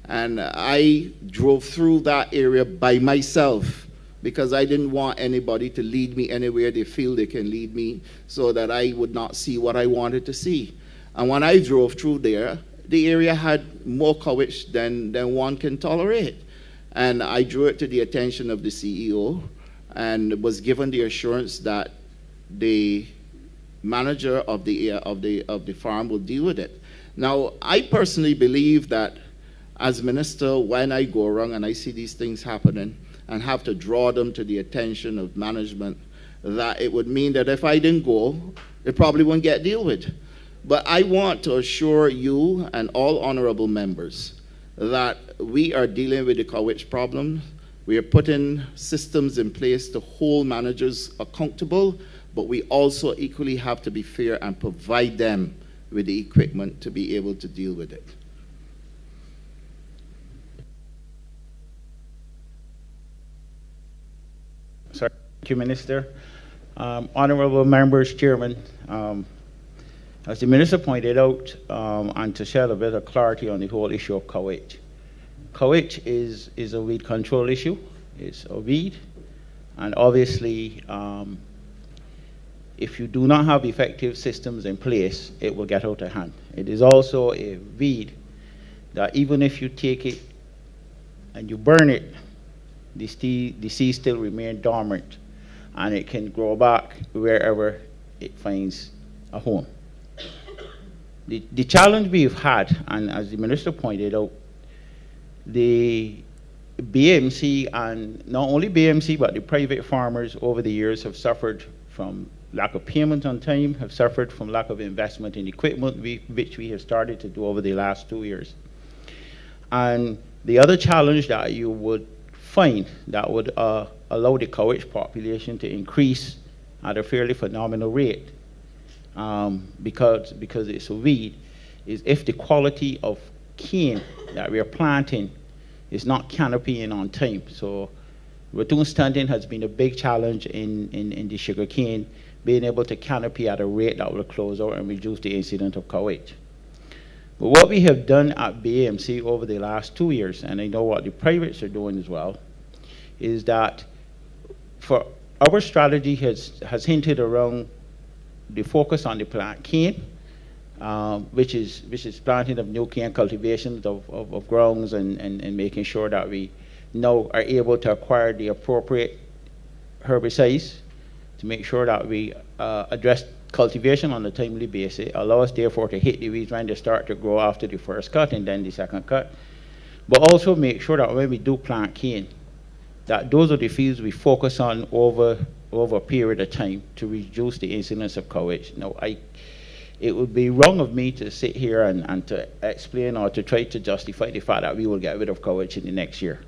And I drove through that area by myself because I didn't want anybody to lead me anywhere they feel they can lead me so that I would not see what I wanted to see. And when I drove through there, the area had more coverage than one can tolerate. And I drew it to the attention of the CEO and was given the assurance that the manager of the farm will deal with it. Now, I personally believe that as minister, when I go around and I see these things happening and have to draw them to the attention of management, that it would mean that if I didn't go, it probably wouldn't get dealt with. But I want to assure you and all honorable members that we are dealing with the coverage problem. We are putting systems in place to hold managers accountable, but we also equally have to be fair and provide them with the equipment to be able to deal with it. Thank you, Minister. Honorable members, Chairman, as the Minister pointed out, and to shed a bit of clarity on the whole issue of coverage. Coverage is a weed control issue. It's a weed, and obviously, if you do not have effective systems in place, it will get out of hand. It is also a weed that even if you take it and you burn it, the seed still remain dormant, and it can grow back wherever it finds a home. The challenge we've had, and as the minister pointed out, the BMC, and not only BMC, but the private farmers over the years have suffered from lack of payment on time, have suffered from lack of investment in equipment, which we have started to do over the last 2 years. And the other challenge that you would find that would allow the cowage population to increase at a fairly phenomenal rate, because it's a weed, is if the quality of cane that we are planting is not canopying on time. So ratoon stunting has been a big challenge in the sugar cane, being able to canopy at a rate that will close out and reduce the incidence of cowage. But what we have done at BAMC over the last 2 years, and I know what the privates are doing as well, is that for our strategy has hinted around the focus on the plant cane, which is planting of new cane cultivations of grounds and making sure that we now are able to acquire the appropriate herbicides to make sure that we address cultivation on a timely basis, allow us therefore to hit the weeds when they start to grow after the first cut and then the second cut, but also make sure that when we do plant cane, that those are the fields we focus on over a period of time to reduce the incidence of cowage. Now, it would be wrong of me to sit here and to explain or to try to justify the fact that we will get rid of cowage in the next year.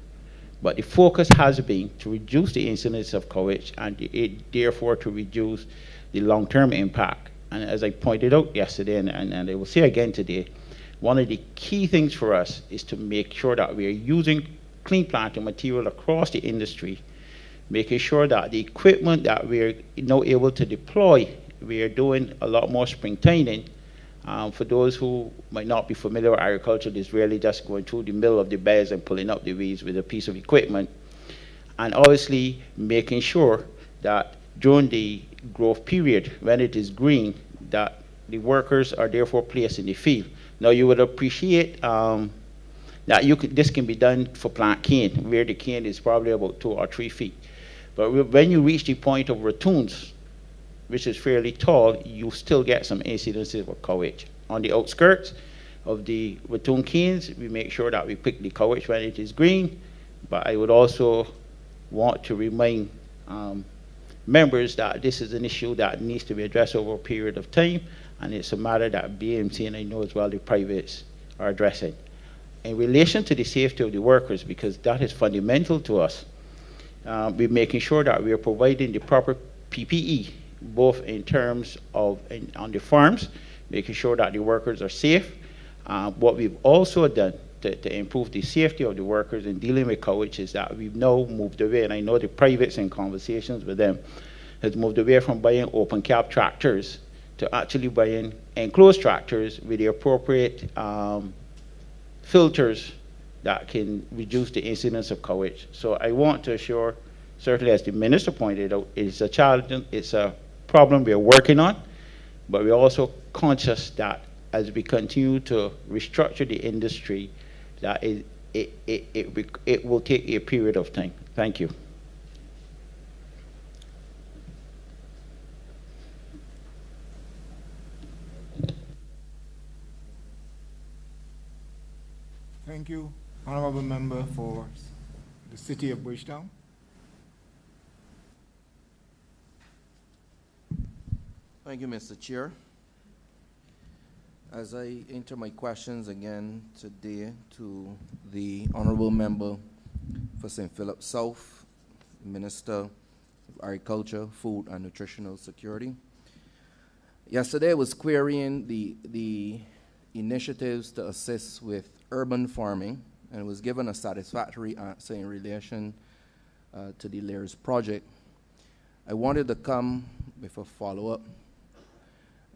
But the focus has been to reduce the incidence of cowage and therefore to reduce the long-term impact. And as I pointed out yesterday, and I will say again today, one of the key things for us is to make sure that we are using clean planting material across the industry, making sure that the equipment that we're now able to deploy, we are doing a lot more spring tinding. For those who might not be familiar with agriculture, it's really just going through the middle of the beds and pulling up the weeds with a piece of equipment. And obviously making sure that during the growth period, when it is green, that the workers are therefore placed in the field. Now you would appreciate that this can be done for plant cane, where the cane is probably about 2 or 3 feet. But when you reach the point of ratoons, which is fairly tall, you still get some incidences of cowage. On the outskirts of the ratoon canes, we make sure that we pick the cowage when it is green, but I would also want to remind members that this is an issue that needs to be addressed over a period of time, and it's a matter that BMC and I know as well the privates are addressing. In relation to the safety of the workers, because that is fundamental to us, we're making sure that we are providing the proper PPE, both in terms of on the farms, making sure that the workers are safe. What we've also done to improve the safety of the workers in dealing with cowage is that we've now moved away, and I know the privates in conversations with them has moved away from buying open cab tractors to actually buying enclosed tractors with the appropriate filters that can reduce the incidence of cowage. So I want to assure, certainly as the minister pointed out, it's a challenge, it's a problem we're working on, but we're also conscious that as we continue to restructure the industry, that it will take a period of time. Thank you. Thank you, Honourable Member for the City of Bridgetown. Thank you, Mr. Chair. As I enter my questions again today to the Honourable Member for St. Philip South, Minister of Agriculture, Food and Nutritional Security. Yesterday I was querying the initiatives to assist with urban farming, and was given a satisfactory answer in relation to the LAIRS project. I wanted to come with a follow-up,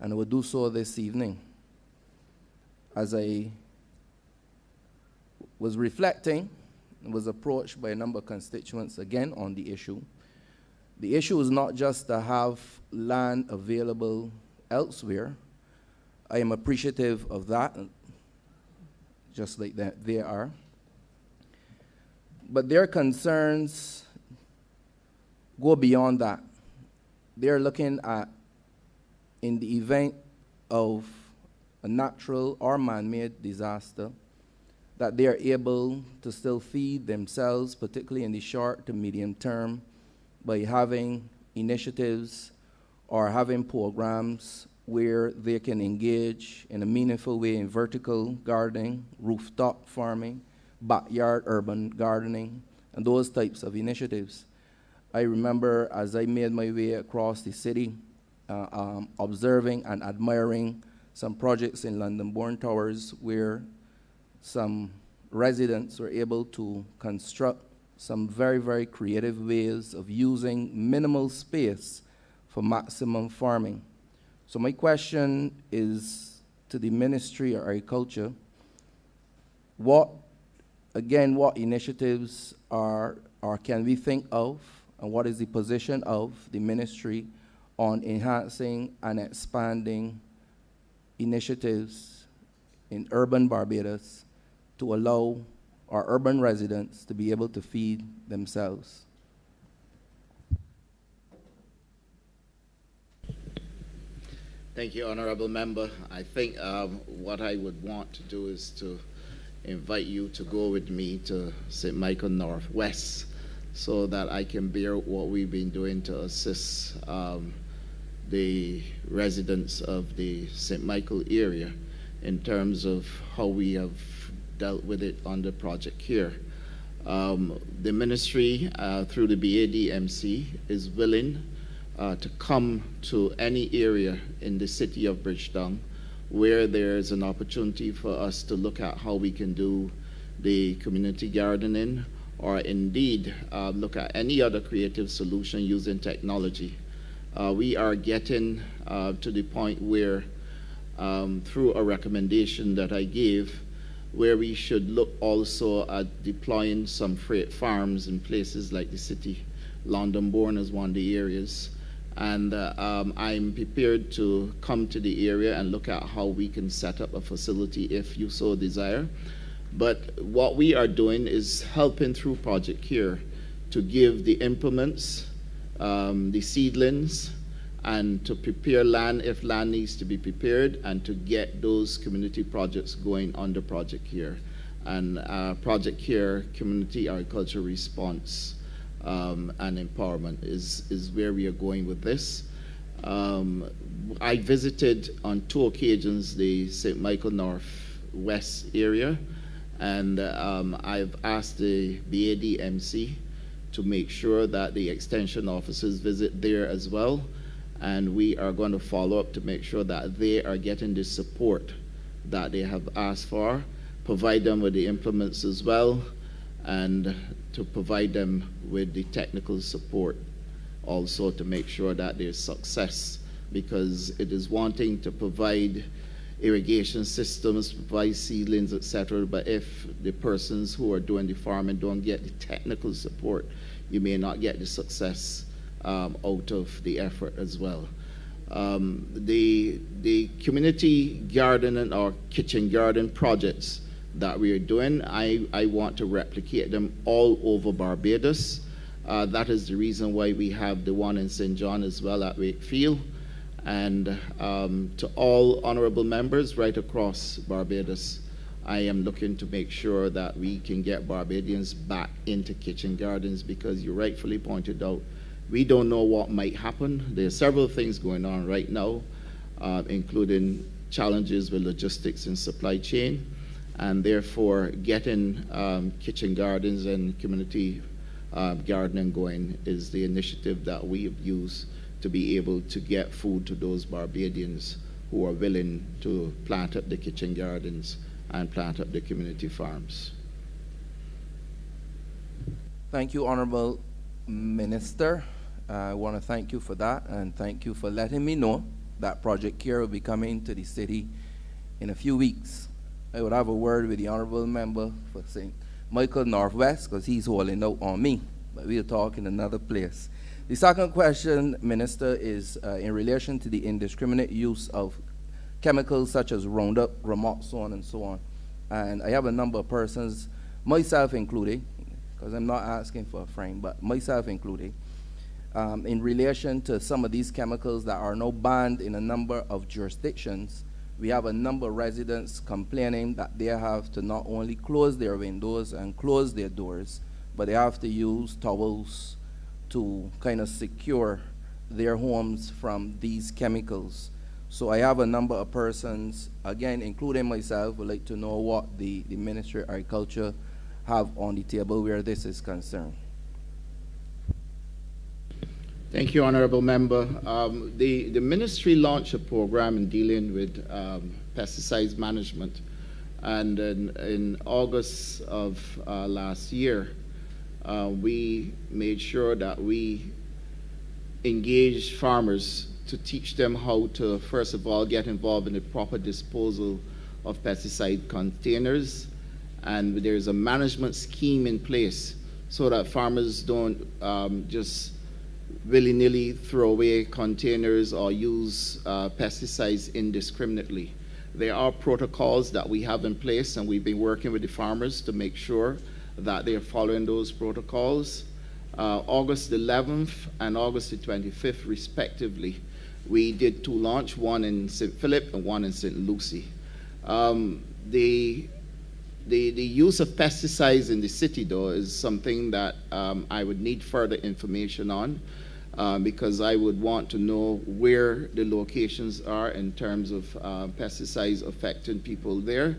and I will do so this evening. As I was reflecting and was approached by a number of constituents again on the issue is not just to have land available elsewhere. I am appreciative of that, just like that they are. But their concerns go beyond that. They're looking at, in the event of a natural or man-made disaster, that they are able to still feed themselves, particularly in the short to medium term, by having initiatives or having programs where they can engage in a meaningful way in vertical gardening, rooftop farming, backyard urban gardening, and those types of initiatives. I remember as I made my way across the city, observing and admiring some projects in London-born Towers where some residents were able to construct some very, very creative ways of using minimal space for maximum farming. So my question is to the Ministry of Agriculture, what initiatives are can we think of, and what is the position of the ministry on enhancing and expanding initiatives in urban Barbados to allow our urban residents to be able to feed themselves? Thank you, Honourable Member. I think what I would want to do is to invite you to go with me to St. Michael Northwest so that I can bear what we've been doing to assist the residents of the St. Michael area in terms of how we have dealt with it under Project CARE. The ministry, through the BADMC, is willing to come to any area in the city of Bridgetown where there's an opportunity for us to look at how we can do the community gardening, or indeed look at any other creative solution using technology. We are getting to the point where, through a recommendation that I gave, where we should look also at deploying some freight farms in places like the city. London-born is one of the areas. And I'm prepared to come to the area and look at how we can set up a facility if you so desire. But what we are doing is helping through Project CARE to give the implements, the seedlings, and to prepare land if land needs to be prepared, and to get those community projects going under Project CARE. And Project CARE Community Agriculture Response and Empowerment is where we are going with this. I visited on 2 occasions the St. Michael Northwest area, and I've asked the BADMC to make sure that the extension officers visit there as well, and we are going to follow up to make sure that they are getting the support that they have asked for, provide them with the implements as well, and to provide them with the technical support also to make sure that there's success, because it is wanting to provide irrigation systems, provide seedlings, etc. But if the persons who are doing the farming don't get the technical support, you may not get the success out of the effort as well. The community gardening or kitchen garden projects that we are doing, I want to replicate them all over Barbados. That is the reason why we have the one in St. John as well at Wakefield. And to all honourable members right across Barbados, I am looking to make sure that we can get Barbadians back into kitchen gardens, because you rightfully pointed out, we don't know what might happen. There are several things going on right now, including challenges with logistics and supply chain, and therefore getting kitchen gardens and community gardening going is the initiative that we have used to be able to get food to those Barbadians who are willing to plant up the kitchen gardens and plant up the community farms. Thank you, Honourable Minister. I want to thank you for that, and thank you for letting me know that Project CARE will be coming to the city in a few weeks. I would have a word with the Honourable Member for St. Michael Northwest, because he's holding out on me, but we'll talk in another place. The second question, Minister, is in relation to the indiscriminate use of chemicals such as Roundup, Gramoxone, and so on. And I have a number of persons, myself included, because I'm not asking for a frame, but myself included, in relation to some of these chemicals that are now banned in a number of jurisdictions. We have a number of residents complaining that they have to not only close their windows and close their doors, but they have to use towels to kind of secure their homes from these chemicals. So I have a number of persons, again, including myself, would like to know what the Ministry of Agriculture have on the table where this is concerned. Thank you, Honourable Member. The Ministry launched a program in dealing with pesticides management, and in August of last year, we made sure that we engaged farmers to teach them how to, first of all, get involved in the proper disposal of pesticide containers, and there's a management scheme in place so that farmers don't just willy-nilly throw away containers or use pesticides indiscriminately. There are protocols that we have in place, and we've been working with the farmers to make sure that they're following those protocols. August 11th and August the 25th, respectively, we did 2 launches, one in St. Philip and one in St. Lucie. The use of pesticides in the city, though, is something that I would need further information on, because I would want to know where the locations are in terms of pesticides affecting people there.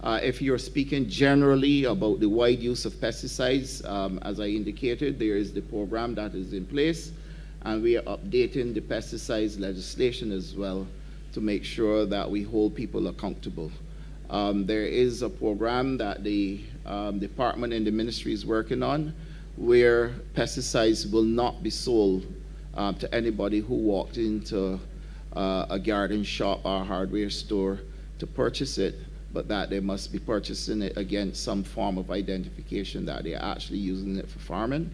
If you're speaking generally about the wide use of pesticides, as I indicated, there is the program that is in place, and we are updating the pesticides legislation as well to make sure that we hold people accountable. There is a program that the department and the ministry is working on where pesticides will not be sold to anybody who walked into a garden shop or hardware store to purchase it, but that they must be purchasing it against some form of identification that they're actually using it for farming.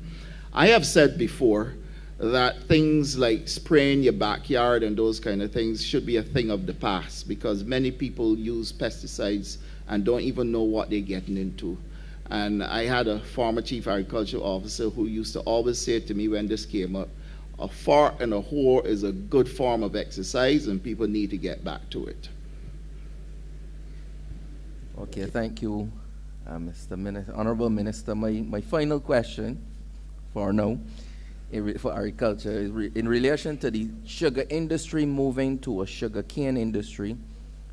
I have said before that things like spraying your backyard and those kind of things should be a thing of the past, because many people use pesticides and don't even know what they're getting into. And I had a former chief agricultural officer who used to always say to me when this came up, a fart and a whore is a good form of exercise and people need to get back to it. Okay, thank you, Mr. Minister. Honourable Minister, my final question for now, for agriculture, is in relation to the sugar industry moving to a sugar cane industry.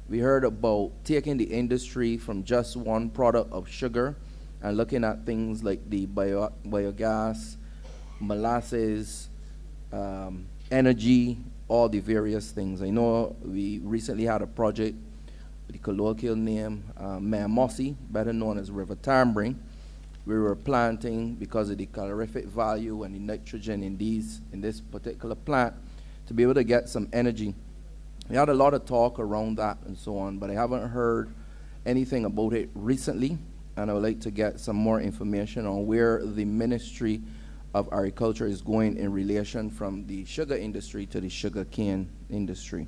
We heard about taking the industry from just one product of sugar and looking at things like the biogas, molasses, energy, all the various things. I know we recently had a project, the colloquial name, Mamossi, better known as River Tambring. We were planting, because of the calorific value and the nitrogen in this particular plant, to be able to get some energy. We had a lot of talk around that and so on, but I haven't heard anything about it recently, and I would like to get some more information on where the Ministry of Agriculture is going in relation from the sugar industry to the sugar cane industry.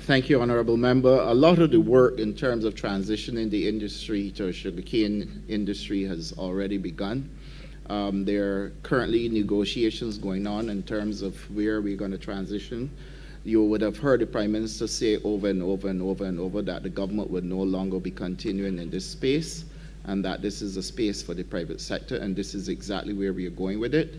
Thank you, Honourable Member. A lot of the work in terms of transitioning the industry to a sugarcane industry has already begun. There are currently negotiations going on in terms of where we're going to transition. You would have heard the Prime Minister say over and over and over and over that the government would no longer be continuing in this space, and that this is a space for the private sector, and this is exactly where we are going with it.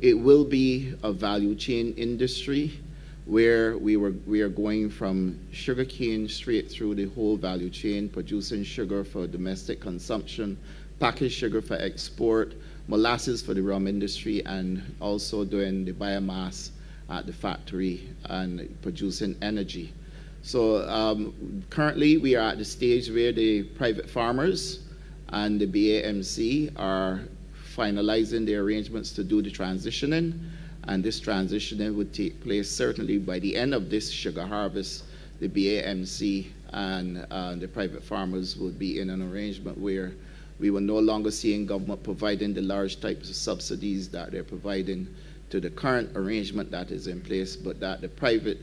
It will be a value chain industry where we are going from sugarcane straight through the whole value chain, producing sugar for domestic consumption, packaged sugar for export, molasses for the rum industry, and also doing the biomass at the factory and producing energy. So currently we are at the stage where the private farmers and the BAMC are finalizing the arrangements to do the transitioning. And this transitioning would take place certainly by the end of this sugar harvest. The BAMC and the private farmers would be in an arrangement where we will no longer seeing government providing the large types of subsidies that they're providing to the current arrangement that is in place, but that the private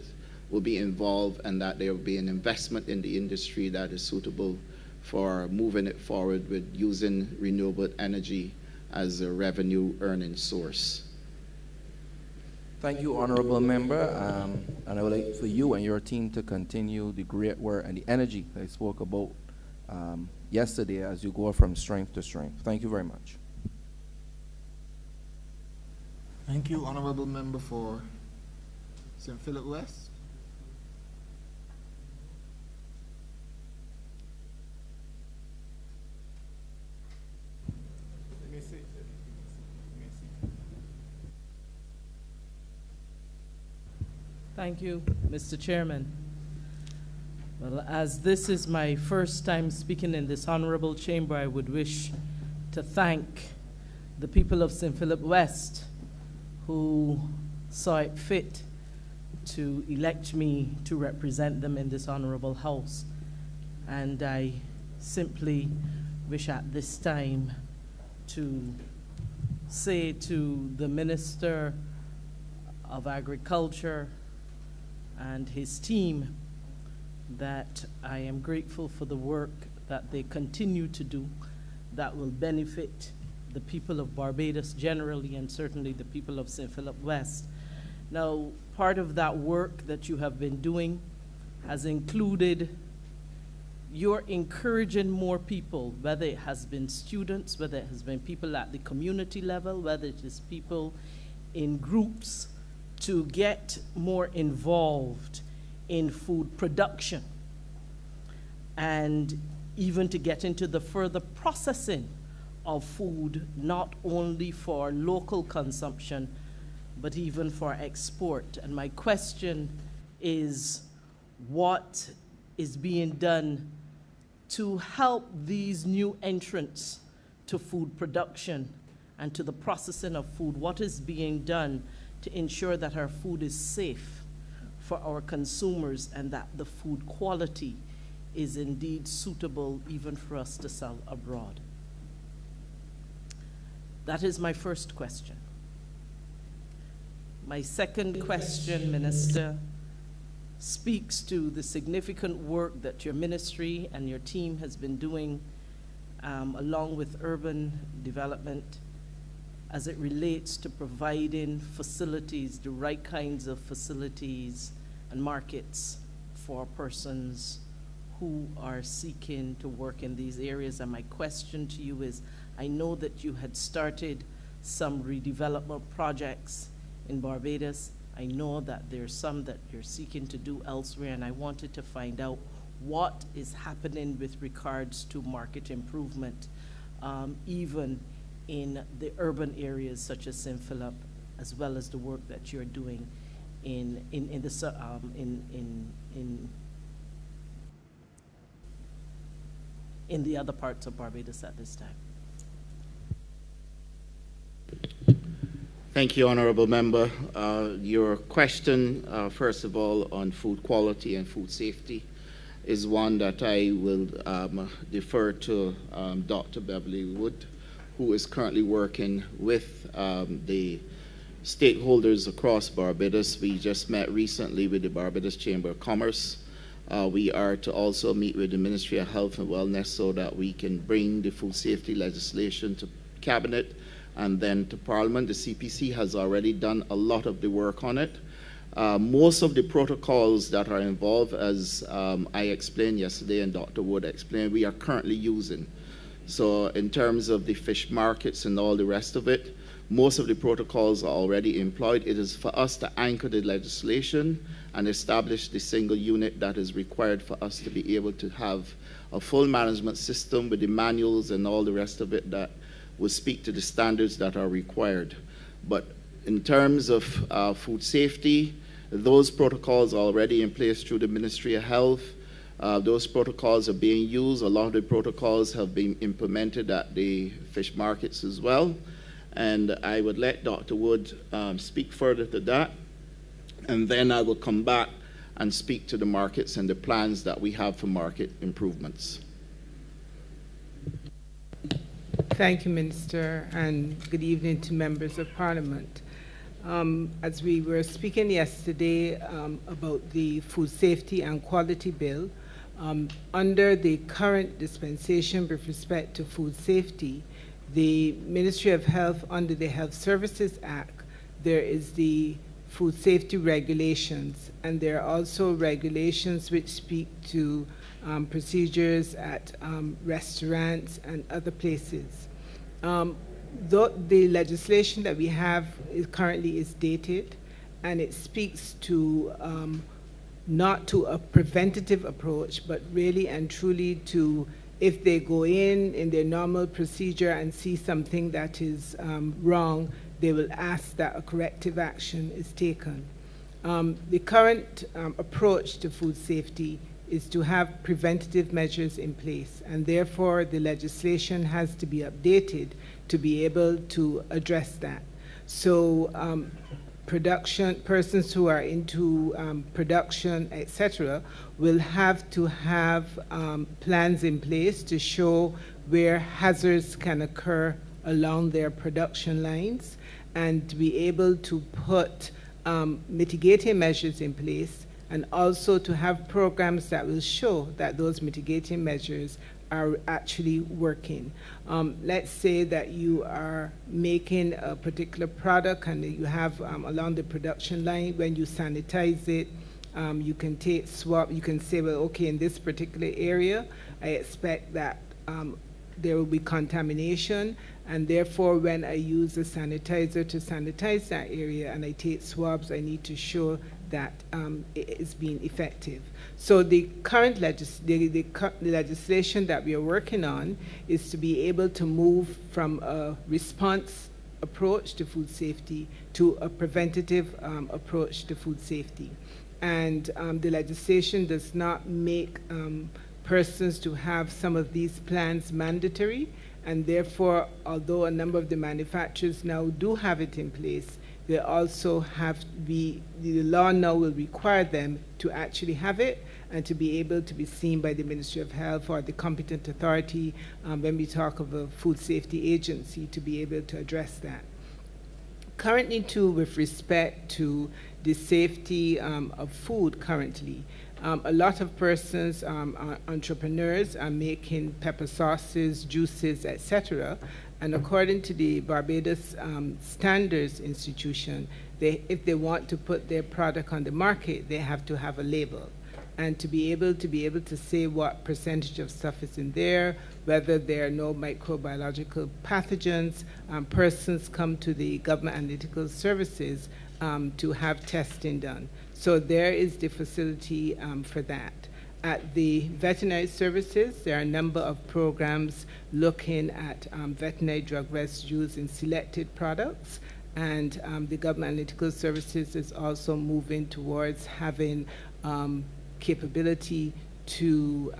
will be involved and that there will be an investment in the industry that is suitable for moving it forward with using renewable energy as a revenue earning source. Thank you, Honourable Member, and I would like for you and your team to continue the great work and the energy I spoke about yesterday as you go from strength to strength. Thank you very much. Thank you, Honourable Member for St. Philip West. Thank you, Mr. Chairman. Well, as this is my first time speaking in this honorable chamber, I would wish to thank the people of St. Philip West who saw it fit to elect me to represent them in this honorable house. And I simply wish at this time to say to the Minister of Agriculture and his team that I am grateful for the work that they continue to do that will benefit the people of Barbados generally and certainly the people of St. Philip West. Now, part of that work that you have been doing has included your encouraging more people, whether it has been students, whether it has been people at the community level, whether it is people in groups, to get more involved in food production and even to get into the further processing of food, not only for local consumption, but even for export. And my question is, what is being done to help these new entrants to food production and to the processing of food? What is being done to ensure that our food is safe for our consumers and that the food quality is indeed suitable even for us to sell abroad? That is my first question. My second question, Minister, speaks to the significant work that your ministry and your team has been doing along with urban development as it relates to providing facilities, the right kinds of facilities and markets for persons who are seeking to work in these areas. And my question to you is, I know that you had started some redevelopment projects in Barbados. I know that there's some that you're seeking to do elsewhere, and I wanted to find out what is happening with regards to market improvement, even in the urban areas such as St. Philip, as well as the work that you're doing in the other parts of Barbados at this time. Thank you, Honourable Member. Your question, first of all, on food quality and food safety is one that I will defer to Dr. Beverly Wood, who is currently working with the stakeholders across Barbados. We just met recently with the Barbados Chamber of Commerce. We are to also meet with the Ministry of Health and Wellness so that we can bring the food safety legislation to Cabinet and then to Parliament. The CPC has already done a lot of the work on it. Most of the protocols that are involved, as I explained yesterday and Dr. Wood explained, we are currently using. So in terms of the fish markets and all the rest of it, most of the protocols are already employed. It is for us to anchor the legislation and establish the single unit that is required for us to be able to have a full management system with the manuals and all the rest of it that will speak to the standards that are required. But in terms of food safety, those protocols are already in place through the Ministry of Health. Those protocols are being used. A lot of the protocols have been implemented at the fish markets as well. And I would let Dr. Wood speak further to that. And then I will come back and speak to the markets and the plans that we have for market improvements. Thank you, Minister, and good evening to members of Parliament. As we were speaking yesterday about the Food Safety and Quality Bill, Under the current dispensation with respect to food safety, the Ministry of Health, under the Health Services Act, there is the food safety regulations, and there are also regulations which speak to procedures at restaurants and other places. The legislation that we have currently is dated, and it speaks to not to a preventative approach, but really and truly to, if they go in their normal procedure and see something that is wrong, they will ask that a corrective action is taken. The current approach to food safety is to have preventative measures in place, and therefore the legislation has to be updated to be able to address that. So persons who are into production, etc., will have to have plans in place to show where hazards can occur along their production lines, and to be able to put mitigating measures in place, and also to have programs that will show that those mitigating measures are actually working. Let's say that you are making a particular product and you have along the production line, when you sanitize it, you can take swab, you can say, well, okay, in this particular area, I expect that there will be contamination, and therefore when I use a sanitizer to sanitize that area and I take swabs, I need to show that it is being effective. So the current legislation that we are working on is to be able to move from a response approach to food safety to a preventative approach to food safety. And the legislation does not make persons to have some of these plans mandatory, and therefore, although a number of the manufacturers now do have it in place, they also have to be, the law now will require them to actually have it and to be able to be seen by the Ministry of Health or the competent authority when we talk of a food safety agency to be able to address that. Currently, too, with respect to the safety of food currently, a lot of persons, entrepreneurs, are making pepper sauces, juices, etc. And according to the Barbados Standards Institution, if they want to put their product on the market, they have to have a label. And to be able to say what percentage of stuff is in there, whether there are no microbiological pathogens, persons come to the government analytical services to have testing done. So there is the facility for that. At the veterinary services, there are a number of programs looking at veterinary drug residues in selected products, and the government analytical services is also moving towards having capability to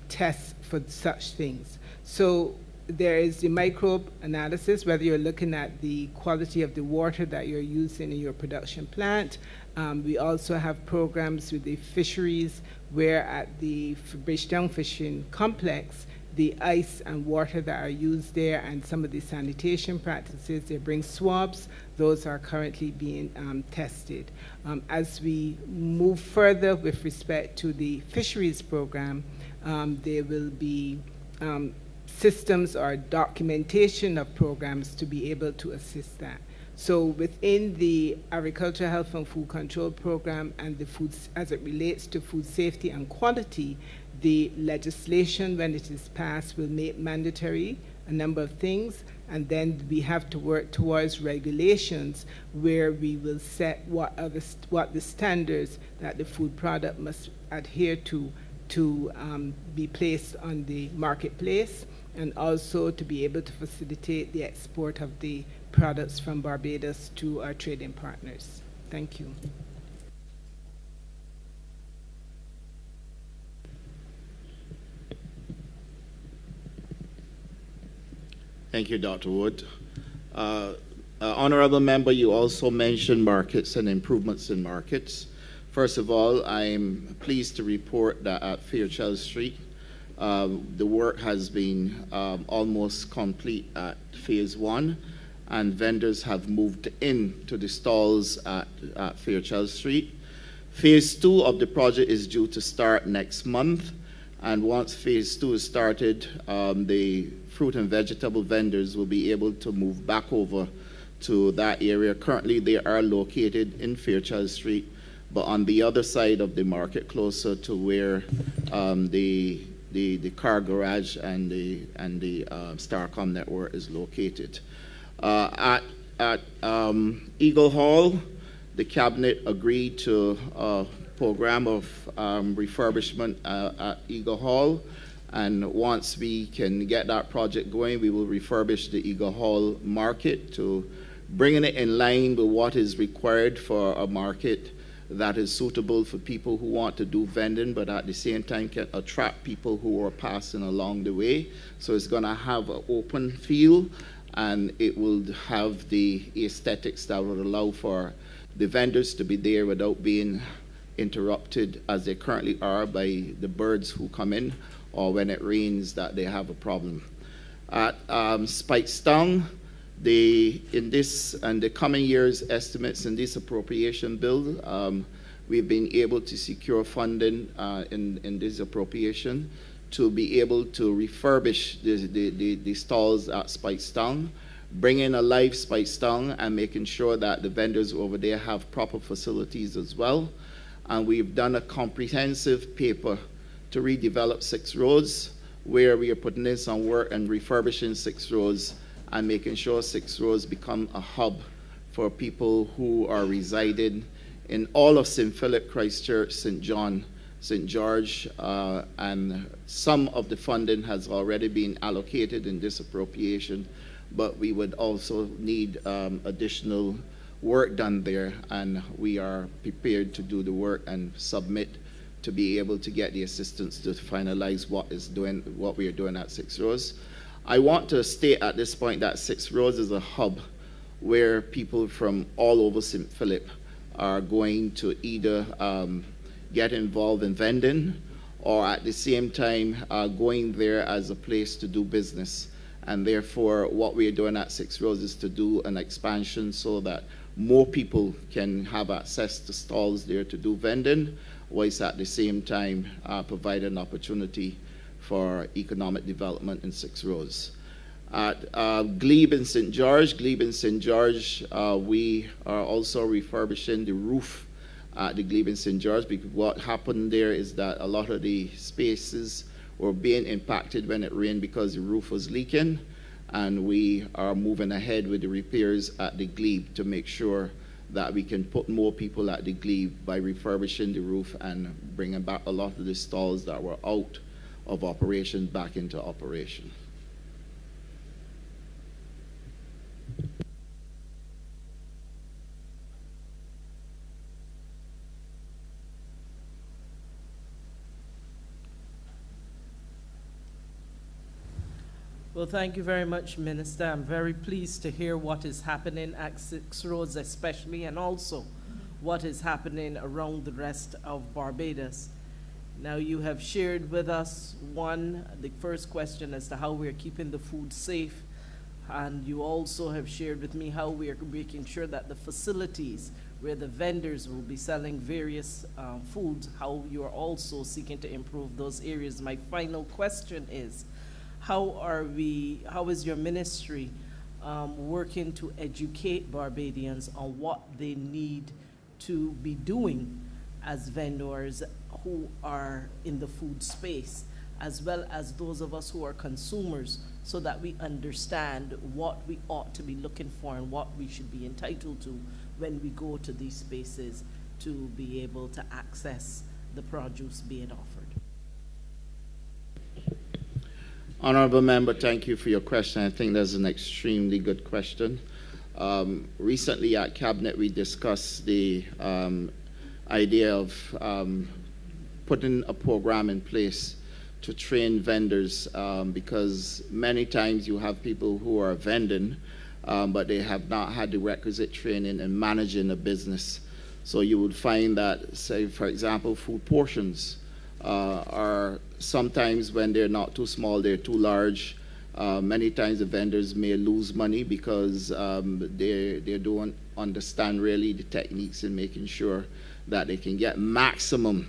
test for such things. So there is the microbe analysis, whether you're looking at the quality of the water that you're using in your production plant. We also have programs with the fisheries, where at the Bridgetown Fishing Complex, the ice and water that are used there and some of the sanitation practices, they bring swabs. Those are currently being tested. As we move further with respect to the fisheries program, there will be systems or documentation of programs to be able to assist that. So within the Agricultural Health and Food Control Program and the foods, as it relates to food safety and quality, the legislation, when it is passed, will make mandatory a number of things, and then we have to work towards regulations where we will set what the standards that the food product must adhere to be placed on the marketplace, and also to be able to facilitate the export of the products from Barbados to our trading partners. Thank you. Thank you, Dr. Wood. Honorable Member, you also mentioned markets and improvements in markets. First of all, I'm pleased to report that at Fairchild Street, the work has been almost complete at phase 1, and vendors have moved into the stalls at Fairchild Street. Phase 2 of the project is due to start next month, And once phase 2 is started, the fruit and vegetable vendors will be able to move back over to that area. Currently, they are located in Fairchild Street, but on the other side of the market, closer to where the car garage and the Starcom network is located. At Eagle Hall, the cabinet agreed to a program of refurbishment at Eagle Hall, and once we can get that project going, we will refurbish the Eagle Hall market to bringing it in line with what is required for a market that is suitable for people who want to do vending, but at the same time can attract people who are passing along the way. So it's going to have an open feel, and it will have the aesthetics that would allow for the vendors to be there without being interrupted as they currently are by the birds who come in, or when it rains that they have a problem. At Spikestown, in this and the coming year's estimates in this appropriation bill, we've been able to secure funding in this appropriation to be able to refurbish the stalls at Spikestown, bring in a live Spikestown, and making sure that the vendors over there have proper facilities as well. And we've done a comprehensive paper to redevelop 6 roads, where we are putting in some work and refurbishing 6 roads and making sure 6 roads become a hub for people who are residing in all of St. Philip, Christchurch, St. John, St. George, and some of the funding has already been allocated in this appropriation, but we would also need additional work done there, and we are prepared to do the work and submit to be able to get the assistance to finalize what we are doing at 6 roads. I want to state at this point that 6 roads is a hub where people from all over St. Philip are going to either get involved in vending, or at the same time going there as a place to do business. And therefore, what we are doing at 6 roads is to do an expansion so that more people can have access to stalls there to do vending, whilst at the same time provide an opportunity for economic development in 6 roads. At Glebe and St. George, we are also refurbishing the roof at the Glebe and St. George, because what happened there is that a lot of the spaces were being impacted when it rained because the roof was leaking, and we are moving ahead with the repairs at the Glebe to make sure that we can put more people at the Glebe by refurbishing the roof and bringing back a lot of the stalls that were out of operation back into operation. Well, thank you very much, Minister. I'm very pleased to hear what is happening at 6 Roads especially, and also what is happening around the rest of Barbados. Now, you have shared with us, the first question as to how we're keeping the food safe, and you also have shared with me how we are making sure that the facilities where the vendors will be selling various foods, how you are also seeking to improve those areas. My final question is, how is your ministry working to educate Barbadians on what they need to be doing as vendors who are in the food space, as well as those of us who are consumers, so that we understand what we ought to be looking for and what we should be entitled to when we go to these spaces to be able to access the produce being offered? Honourable Member, thank you for your question. I think that's an extremely good question. Recently at Cabinet, we discussed the idea of putting a program in place to train vendors, because many times you have people who are vending, but they have not had the requisite training in managing a business. So you would find that, say, for example, food portions are sometimes, when they're not too small, they're too large. Many times the vendors may lose money because they don't understand really the techniques in making sure that they can get maximum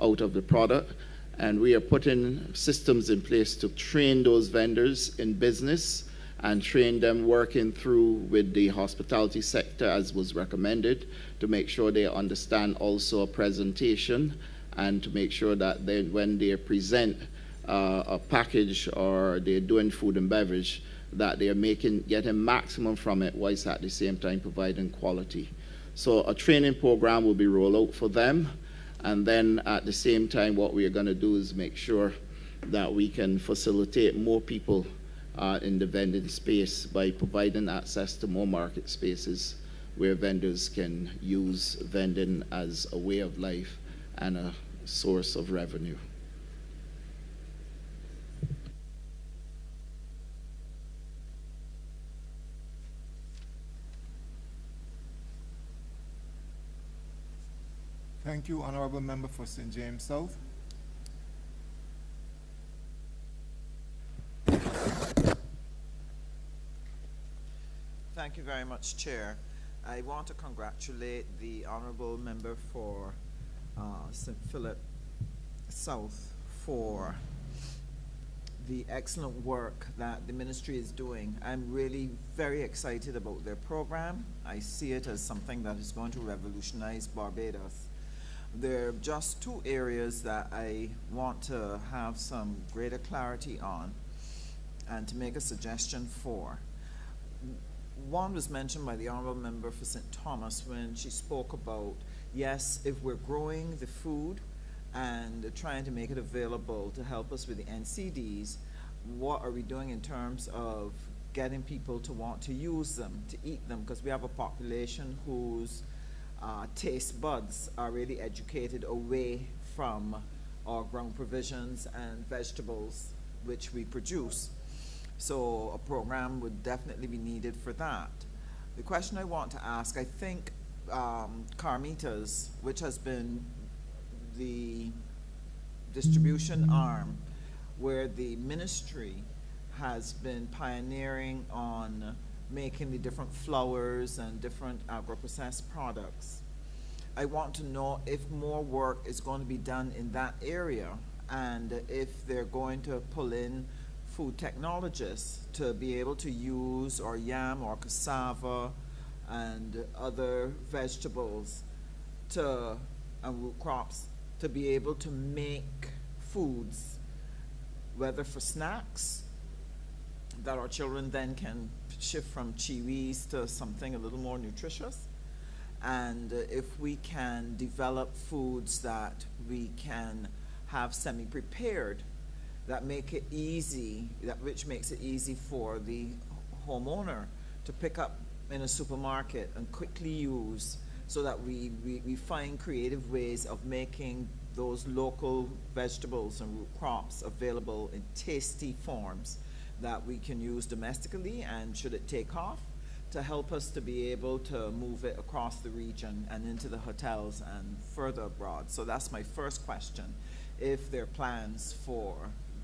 out of the product. And we are putting systems in place to train those vendors in business and train them working through with the hospitality sector as was recommended, to make sure they understand also a presentation, and to make sure that when they present a package or they're doing food and beverage, that they're getting maximum from it, whilst at the same time providing quality. So a training program will be rolled out for them, and then at the same time what we are going to do is make sure that we can facilitate more people in the vending space by providing access to more market spaces where vendors can use vending as a way of life and a source of revenue. Thank you, Honourable Member for St. James South. Thank you very much, Chair. I want to congratulate the Honourable Member for St. Philip South for the excellent work that the ministry is doing. I'm really very excited about their program. I see it as something that is going to revolutionize Barbados. There are just two areas that I want to have some greater clarity on and to make a suggestion for. One was mentioned by the Honourable Member for St. Thomas when she spoke about, yes, if we're growing the food and trying to make it available to help us with the NCDs, what are we doing in terms of getting people to want to use them, to eat them? Because we have a population whose taste buds are really educated away from our ground provisions and vegetables which we produce. So a program would definitely be needed for that. The question I want to ask, I think Carmitas, which has been the distribution arm where the ministry has been pioneering on making the different flours and different agro-processed products. I want to know if more work is going to be done in that area, and if they're going to pull in food technologists to be able to use or yam or cassava and other vegetables and root crops to be able to make foods, whether for snacks that our children then can shift from chiwis to something a little more nutritious. And if we can develop foods that we can have semi-prepared, that make it easy, which makes it easy for the homeowner to pick up in a supermarket and quickly use, so that we find creative ways of making those local vegetables and root crops available in tasty forms that we can use domestically, and should it take off, to help us to be able to move it across the region and into the hotels and further abroad. So that's my first question. If there are plans for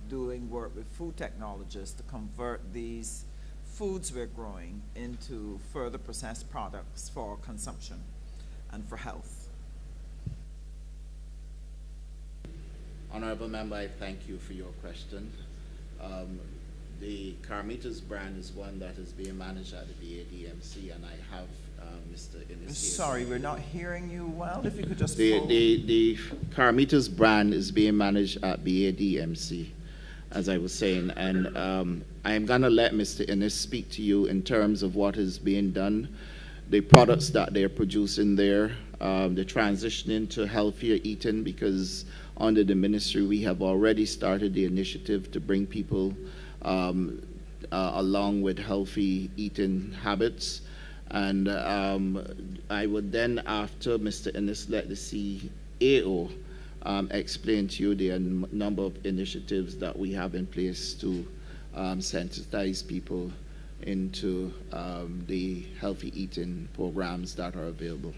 doing work with food technologists to convert these foods we're growing into further processed products for consumption and for health. Honourable Member, I thank you for your question. The Carmitas brand is one that is being managed at the BADMC, and I have Mr. Innes. Sorry, we're not hearing you well. If you could just the Carmitas brand is being managed at BADMC, as I was saying, and I am going to let Mr. Innes speak to you in terms of what is being done, the products that they're producing there, the transitioning to healthier eating, because under the ministry we have already started the initiative to bring people along with healthy eating habits. And I would then, after Mr. Innes, let the CAO explain to you the number of initiatives that we have in place to sensitize people into the healthy eating programs that are available.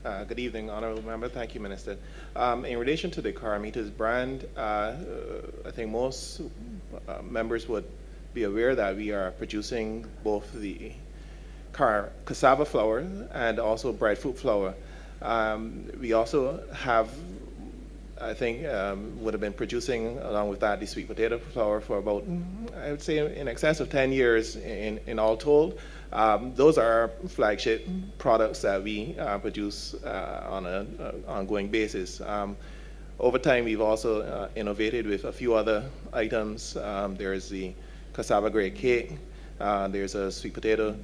Good evening, Honourable Member. Thank you, Minister. In relation to the Carmitas brand, I think most members would be aware that we are producing both the cassava flour and also breadfruit flour. We also have, I think, would have been producing, along with that, the sweet potato flour for about, I would say, in excess of 10 years in all told. Those are our flagship products that we produce on an ongoing basis. Over time, we've also innovated with a few other items. There's the cassava grade cake, there's a sweet potato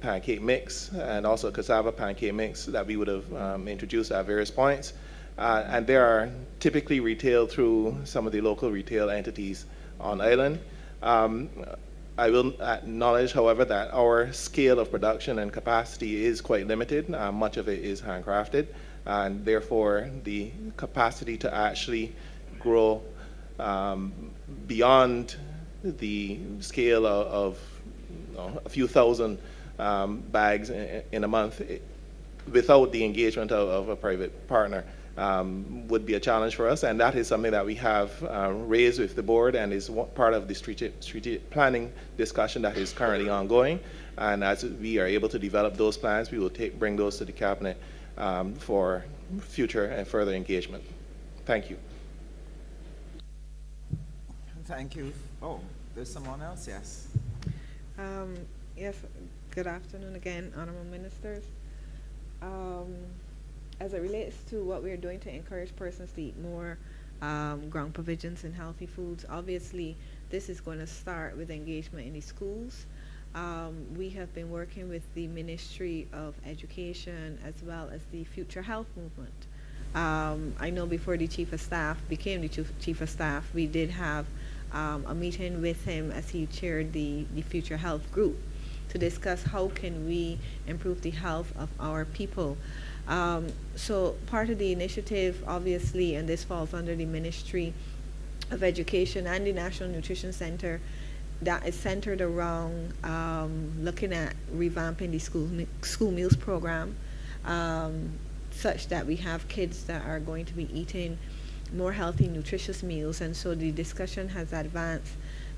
pancake mix, and also a cassava pancake mix that we would have introduced at various points. And they are typically retailed through some of the local retail entities on island. I will acknowledge, however, that our scale of production and capacity is quite limited. Much of it is handcrafted, and therefore the capacity to actually grow beyond the scale of a few thousand bags in a month without the engagement of a private partner would be a challenge for us, and that is something that we have raised with the board and is part of the strategic planning discussion that is currently ongoing. And as we are able to develop those plans, we will bring those to the cabinet for future and further engagement. Thank you. Thank you. Oh, there's someone else, yes. Yes, good afternoon again, Honourable Ministers. As it relates to what we're doing to encourage persons to eat more ground provisions and healthy foods, obviously this is going to start with engagement in the schools. We have been working with the Ministry of Education as well as the Future Health Movement. I know before the Chief of Staff became the Chief of Staff, we did have a meeting with him as he chaired the Future Health Group to discuss how can we improve the health of our people. So part of the initiative, obviously, and this falls under the Ministry of Education and the National Nutrition Center, that is centered around looking at revamping the school meals program, such that we have kids that are going to be eating more healthy, nutritious meals. And so the discussion has advanced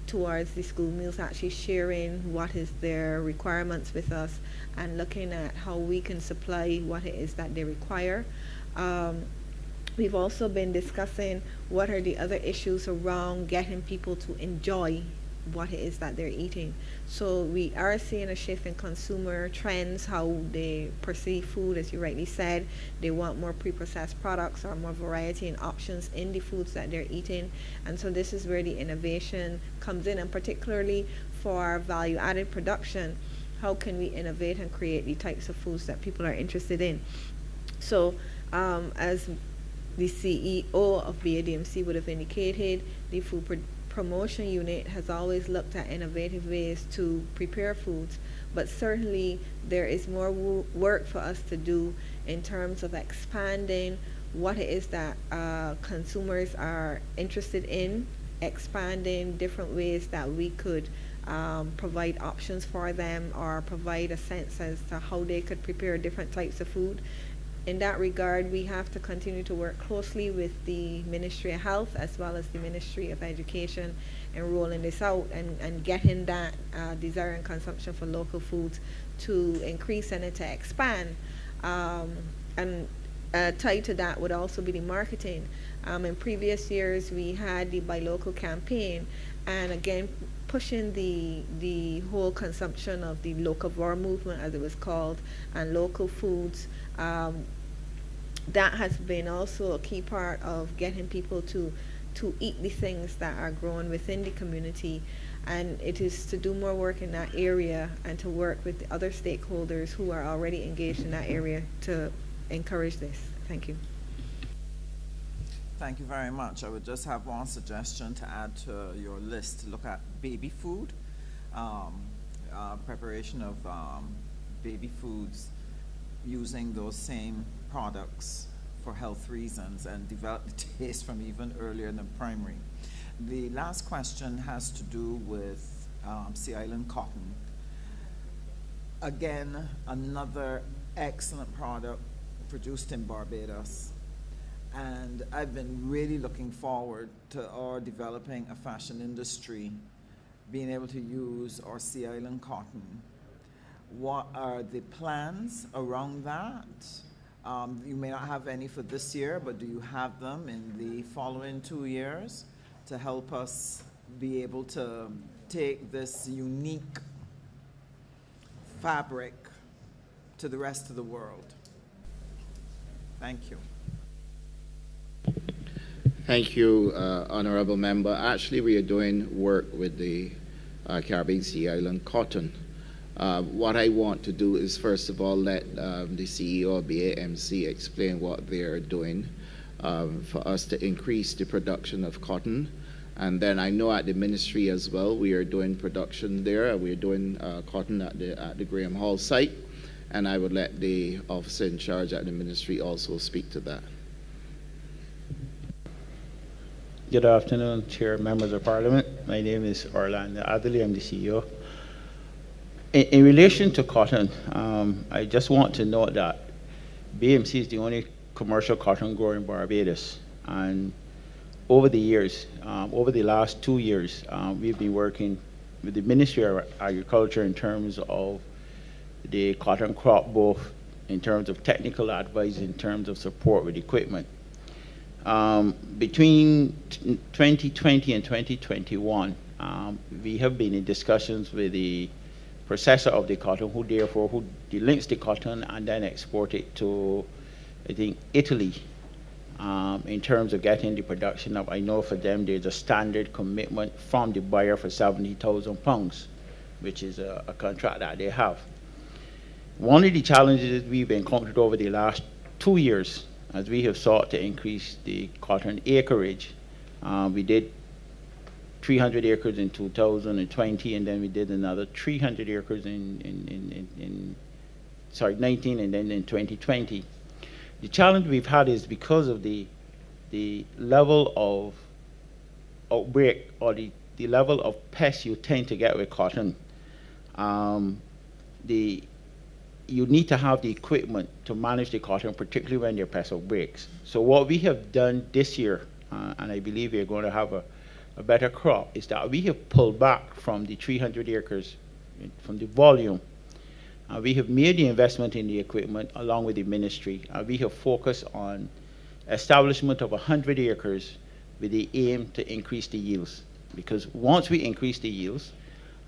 towards the school meals actually sharing what is their requirements with us and looking at how we can supply what it is that they require. We've also been discussing what are the other issues around getting people to enjoy what it is that they're eating. So we are seeing a shift in consumer trends, how they perceive food, as you rightly said. They want more pre-processed products or more variety and options in the foods that they're eating. And so this is where the innovation comes in, and particularly for value-added production, how can we innovate and create the types of foods that people are interested in? So as the CEO of BADMC would have indicated, the food promotion unit has always looked at innovative ways to prepare foods, but certainly there is more work for us to do in terms of expanding what it is that consumers are interested in, expanding different ways that we could provide options for them or provide a sense as to how they could prepare different types of food. In that regard, we have to continue to work closely with the Ministry of Health as well as the Ministry of Education in rolling this out and getting that desire and consumption for local foods to increase and to expand. And tied to that would also be the marketing. In previous years, we had the Buy Local campaign, and again, pushing the whole consumption of the locavore movement, as it was called, and local foods. That has been also a key part of getting people to eat the things that are grown within the community, and it is to do more work in that area and to work with the other stakeholders who are already engaged in that area to encourage this. Thank you. Thank you very much. I would just have one suggestion to add to your list, to look at baby food, preparation of baby foods using those same products for health reasons and develop the taste from even earlier than primary. The last question has to do with Sea Island cotton. Again, another excellent product produced in Barbados. And I've been really looking forward to our developing a fashion industry, being able to use our Sea Island cotton. What are the plans around that? You may not have any for this year, but do you have them in the following 2 years to help us be able to take this unique fabric to the rest of the world? Thank you. Thank you, Honourable Member. Actually, we are doing work with the Caribbean Sea Island cotton. What I want to do is, first of all, let the CEO of BAMC explain what they are doing for us to increase the production of cotton. And then I know at the ministry as well, we are doing production there. We are doing cotton at the Graham Hall site. And I would let the officer in charge at the ministry also speak to that. Good afternoon, Chair, members of Parliament. My name is Orlando Adderley. I'm the CEO. In relation to cotton, I just want to note that BMC is the only commercial cotton grower in Barbados. And over the years, over the last 2 years, we've been working with the Ministry of Agriculture in terms of the cotton crop, both in terms of technical advice, in terms of support with equipment. Between 2020 and 2021, we have been in discussions with the processor of the cotton, who delinks the cotton and then export it to, I think, Italy, in terms of getting the production up. I know for them there's a standard commitment from the buyer for £70,000, which is a contract that they have. One of the challenges we've encountered over the last 2 years, as we have sought to increase the cotton acreage, we did 300 acres in 2020, and then we did another 300 acres in 19, and then in 2020. The challenge we've had is because of the level of outbreak, or the level of pests you tend to get with cotton. You need to have the equipment to manage the cotton, particularly when there are pest outbreaks. So what we have done this year, and I believe we're going to have a better crop, is that we have pulled back from the 300 acres, from the volume. We have made the investment in the equipment along with the ministry. We have focused on establishment of 100 acres with the aim to increase the yields. Because once we increase the yields,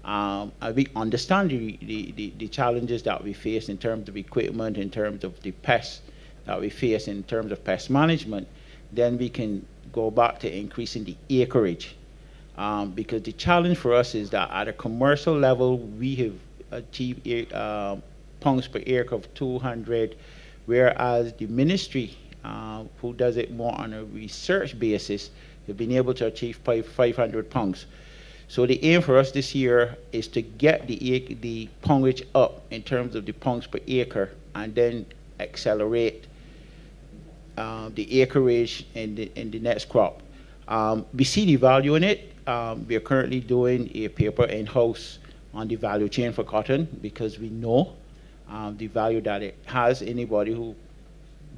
we understand the challenges that we face in terms of equipment, in terms of the pests that we face, in terms of pest management, then we can go back to increasing the acreage. Because the challenge for us is that at a commercial level, we have achieved pounds per acre of 200, whereas the ministry, who does it more on a research basis, have been able to achieve 500 pounds. So the aim for us this year is to get the poundage up in terms of the pounds per acre, and then accelerate the acreage in the next crop. We see the value in it. We are currently doing a paper in-house on the value chain for cotton, because we know the value that it has. Anybody who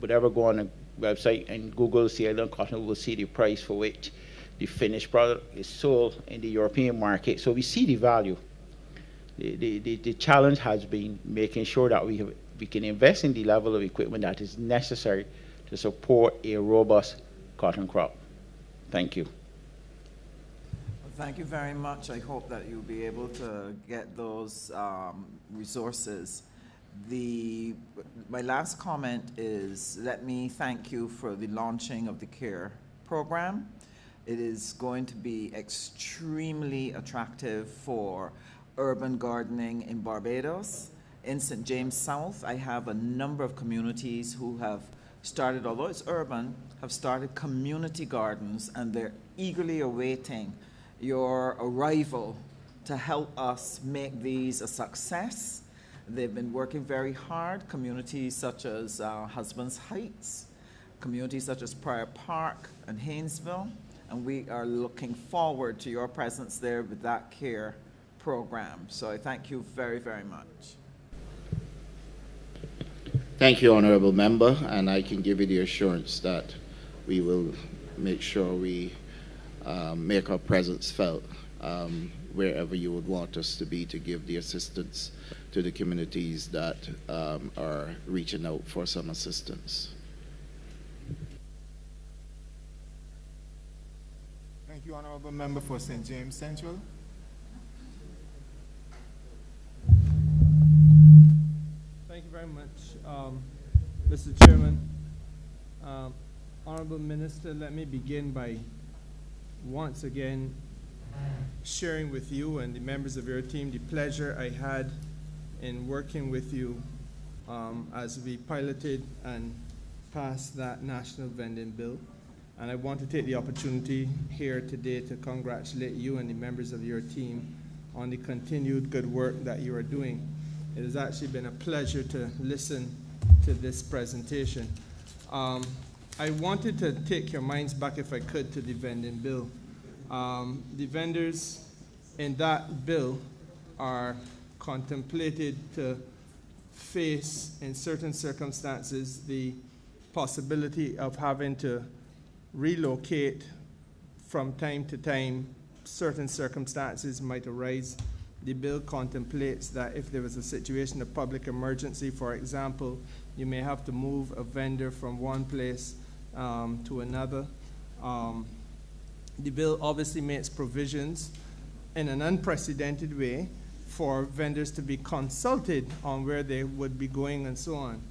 would ever go on a website and Google Sea Island cotton will see the price for which the finished product is sold in the European market. So we see the value. The challenge has been making sure that we can invest in the level of equipment that is necessary to support a robust cotton crop. Thank you. Thank you very much. I hope that you'll be able to get those resources. My last comment is, let me thank you for the launching of the CARE program. It is going to be extremely attractive for urban gardening in Barbados. In St. James South, I have a number of communities who have started, although it's urban, have started community gardens, and they're eagerly awaiting your arrival to help us make these a success. They've been working very hard, communities such as Husbands Heights, communities such as Prior Park and Haynesville, and we are looking forward to your presence there with that CARE program. So I thank you very, very much. Thank you, Honourable Member, and I can give you the assurance that we will make sure we make our presence felt wherever you would want us to be to give the assistance to the communities that are reaching out for some assistance. Thank you, Honourable Member for St. James Central. Thank you very much, Mr. Chairman. Honourable Minister, let me begin by once again sharing with you and the members of your team the pleasure I had in working with you as we piloted and passed that national vending bill. And I want to take the opportunity here today to congratulate you and the members of your team on the continued good work that you are doing. It has actually been a pleasure to listen to this presentation. I wanted to take your minds back, if I could, to the vending bill. The vendors in that bill are contemplated to face, in certain circumstances, the possibility of having to relocate from time to time. Certain circumstances might arise. The bill contemplates that if there was a situation of public emergency, for example, you may have to move a vendor from one place to another. The bill obviously makes provisions in an unprecedented way for vendors to be consulted on where they would be going and so on.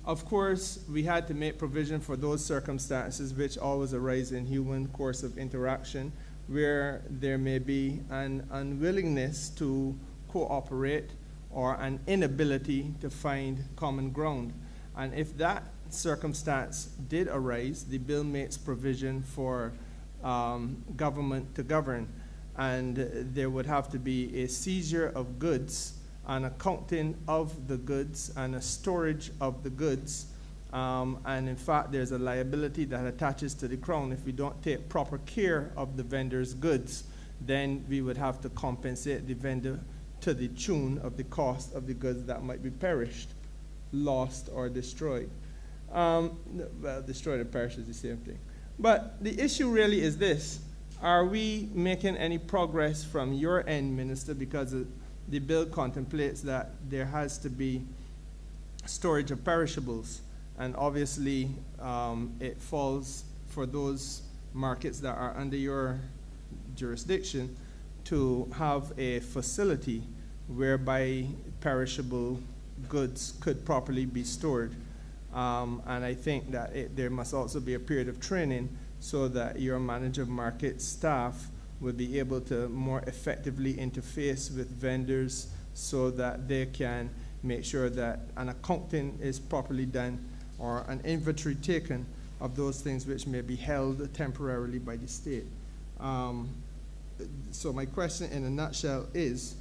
Of course, we had to make provision for those circumstances which always arise in human course of interaction, where there may be an unwillingness to cooperate or an inability to find common ground. And if that circumstance did arise, the bill makes provision for government to govern. And there would have to be a seizure of goods, an accounting of the goods, and a storage of the goods. And in fact, there's a liability that attaches to the Crown. If we don't take proper care of the vendor's goods, then we would have to compensate the vendor to the tune of the cost of the goods that might be perished, lost, or destroyed. Well, destroyed and perished is the same thing. But the issue really is this. Are we making any progress from your end, Minister? Because the bill contemplates that there has to be storage of perishables. And obviously, it falls for those markets that are under your jurisdiction to have a facility whereby perishable goods could properly be stored. And I think that there must also be a period of training so that your manager of market staff will be able to more effectively interface with vendors so that they can make sure that an accounting is properly done or an inventory taken of those things which may be held temporarily by the state. So my question in a nutshell is,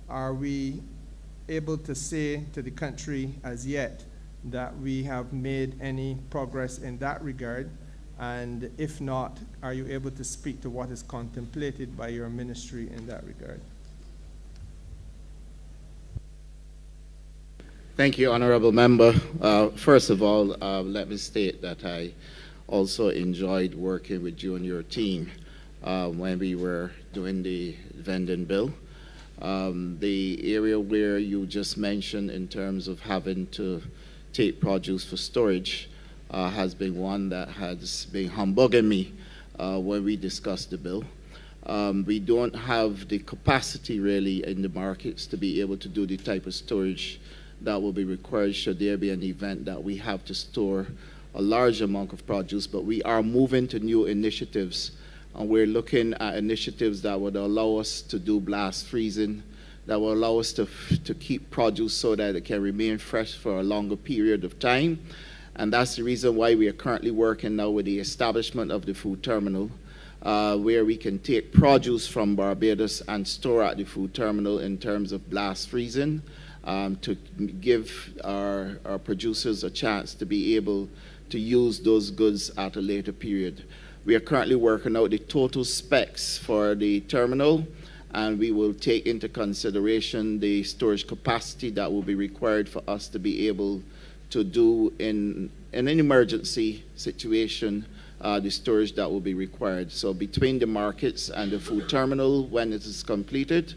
are we able to say to the country as yet that we have made any progress in that regard? And if not, are you able to speak to what is contemplated by your ministry in that regard? Thank you, Honourable Member. First of all, let me state that I also enjoyed working with you and your team when we were doing the vending bill. The area where you just mentioned in terms of having to take produce for storage has been one that has been humbugging me when we discussed the bill. We don't have the capacity really in the markets to be able to do the type of storage that will be required should there be an event that we have to store a large amount of produce, but we are moving to new initiatives, and we're looking at initiatives that would allow us to do blast freezing, that will allow us to keep produce so that it can remain fresh for a longer period of time. And that's the reason why we are currently working now with the establishment of the food terminal, where we can take produce from Barbados and store at the food terminal in terms of blast freezing, to give our producers a chance to be able to use those goods at a later period. We are currently working out the total specs for the terminal, and we will take into consideration the storage capacity that will be required for us to be able to do in an emergency situation the storage that will be required. So between the markets and the food terminal, when it is completed,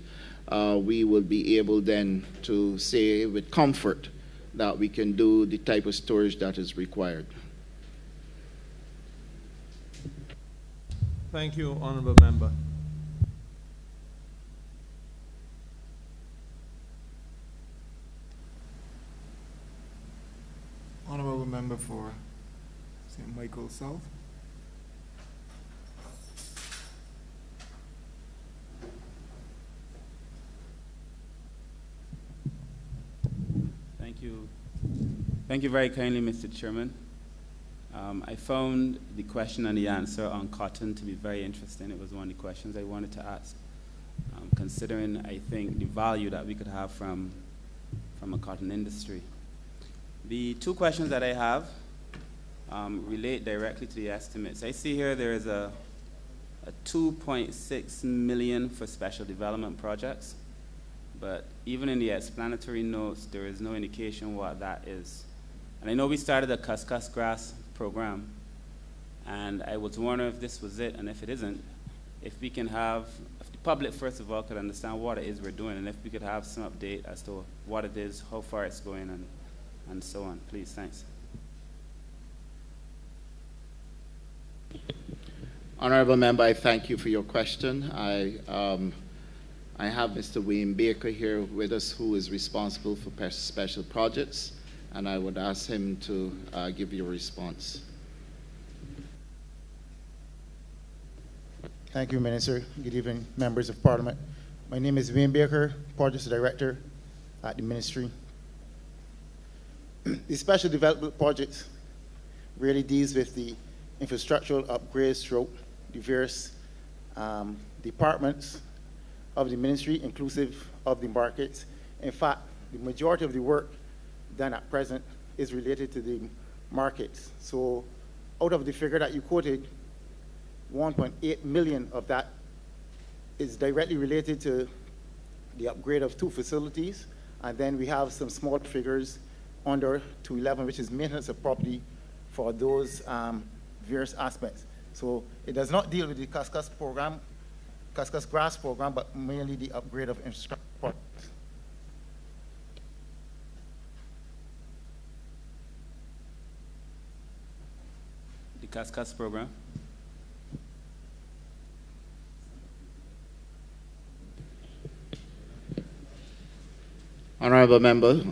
we will be able then to say with comfort that we can do the type of storage that is required. Thank you, Honourable Member. Honourable Member for St. Michael South. Thank you. Thank you very kindly, Mr. Chairman. I found the question and the answer on cotton to be very interesting. It was one of the questions I wanted to ask, considering, I think, the value that we could have from a cotton industry. The two questions that I have relate directly to the estimates. I see here there is a 2.6 million for special development projects, but even in the explanatory notes, there is no indication what that is. And I know we started a cuscus grass program, and I was wondering if this was it, and if it isn't, if we can have, if the public first of all could understand what it is we're doing, and if we could have some update as to what it is, how far it's going, and so on. Please, thanks. Honourable Member, I thank you for your question. I have Mr. Wayne Baker here with us, who is responsible for special projects, and I would ask him to give you a response. Thank you, Minister. Good evening, members of Parliament. My name is Wayne Baker, Projects Director at the Ministry. The special development project really deals with the infrastructural upgrades throughout the various departments of the Ministry, inclusive of the markets. In fact, the majority of the work done at present is related to the markets. So out of the figure that you quoted, 1.8 million of that is directly related to the upgrade of 2 facilities. And then we have some small figures under 211, which is maintenance of property for those various aspects. So it does not deal with the cuscus program, cuscus grass program, but mainly the upgrade of infrastructure projects. The cuscus program? Honourable Member,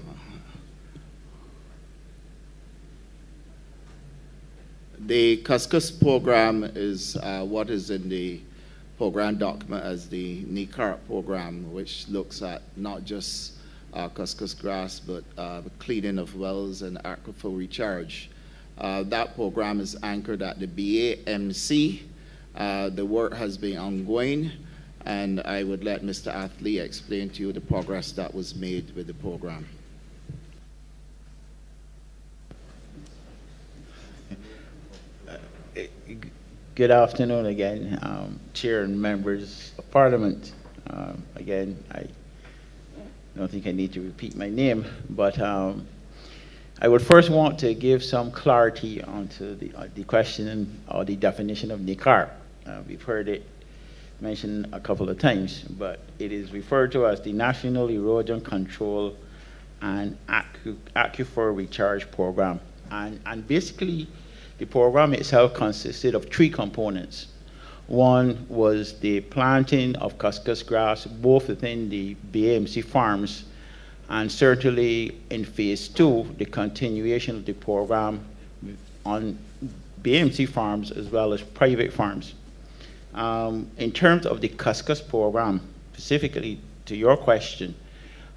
the cuscus program is what is in the program document as the NICAR program, which looks at not just cuscus grass, but cleaning of wells and aquifer recharge. That program is anchored at the BAMC. The work has been ongoing, and I would let Mr. Athley explain to you the progress that was made with the program. Good afternoon again, Chair and members of Parliament. Again, I don't think I need to repeat my name, but I would first want to give some clarity onto the question or the definition of NICAR. We've heard it mentioned a couple of times, but it is referred to as the National Erosion Control and Aquifer Recharge Program. And basically, the program itself consisted of 3 components. One was the planting of cuscus grass, both within the BAMC farms, and certainly in phase 2, the continuation of the program on BAMC farms as well as private farms. In terms of the cuscus program, specifically to your question,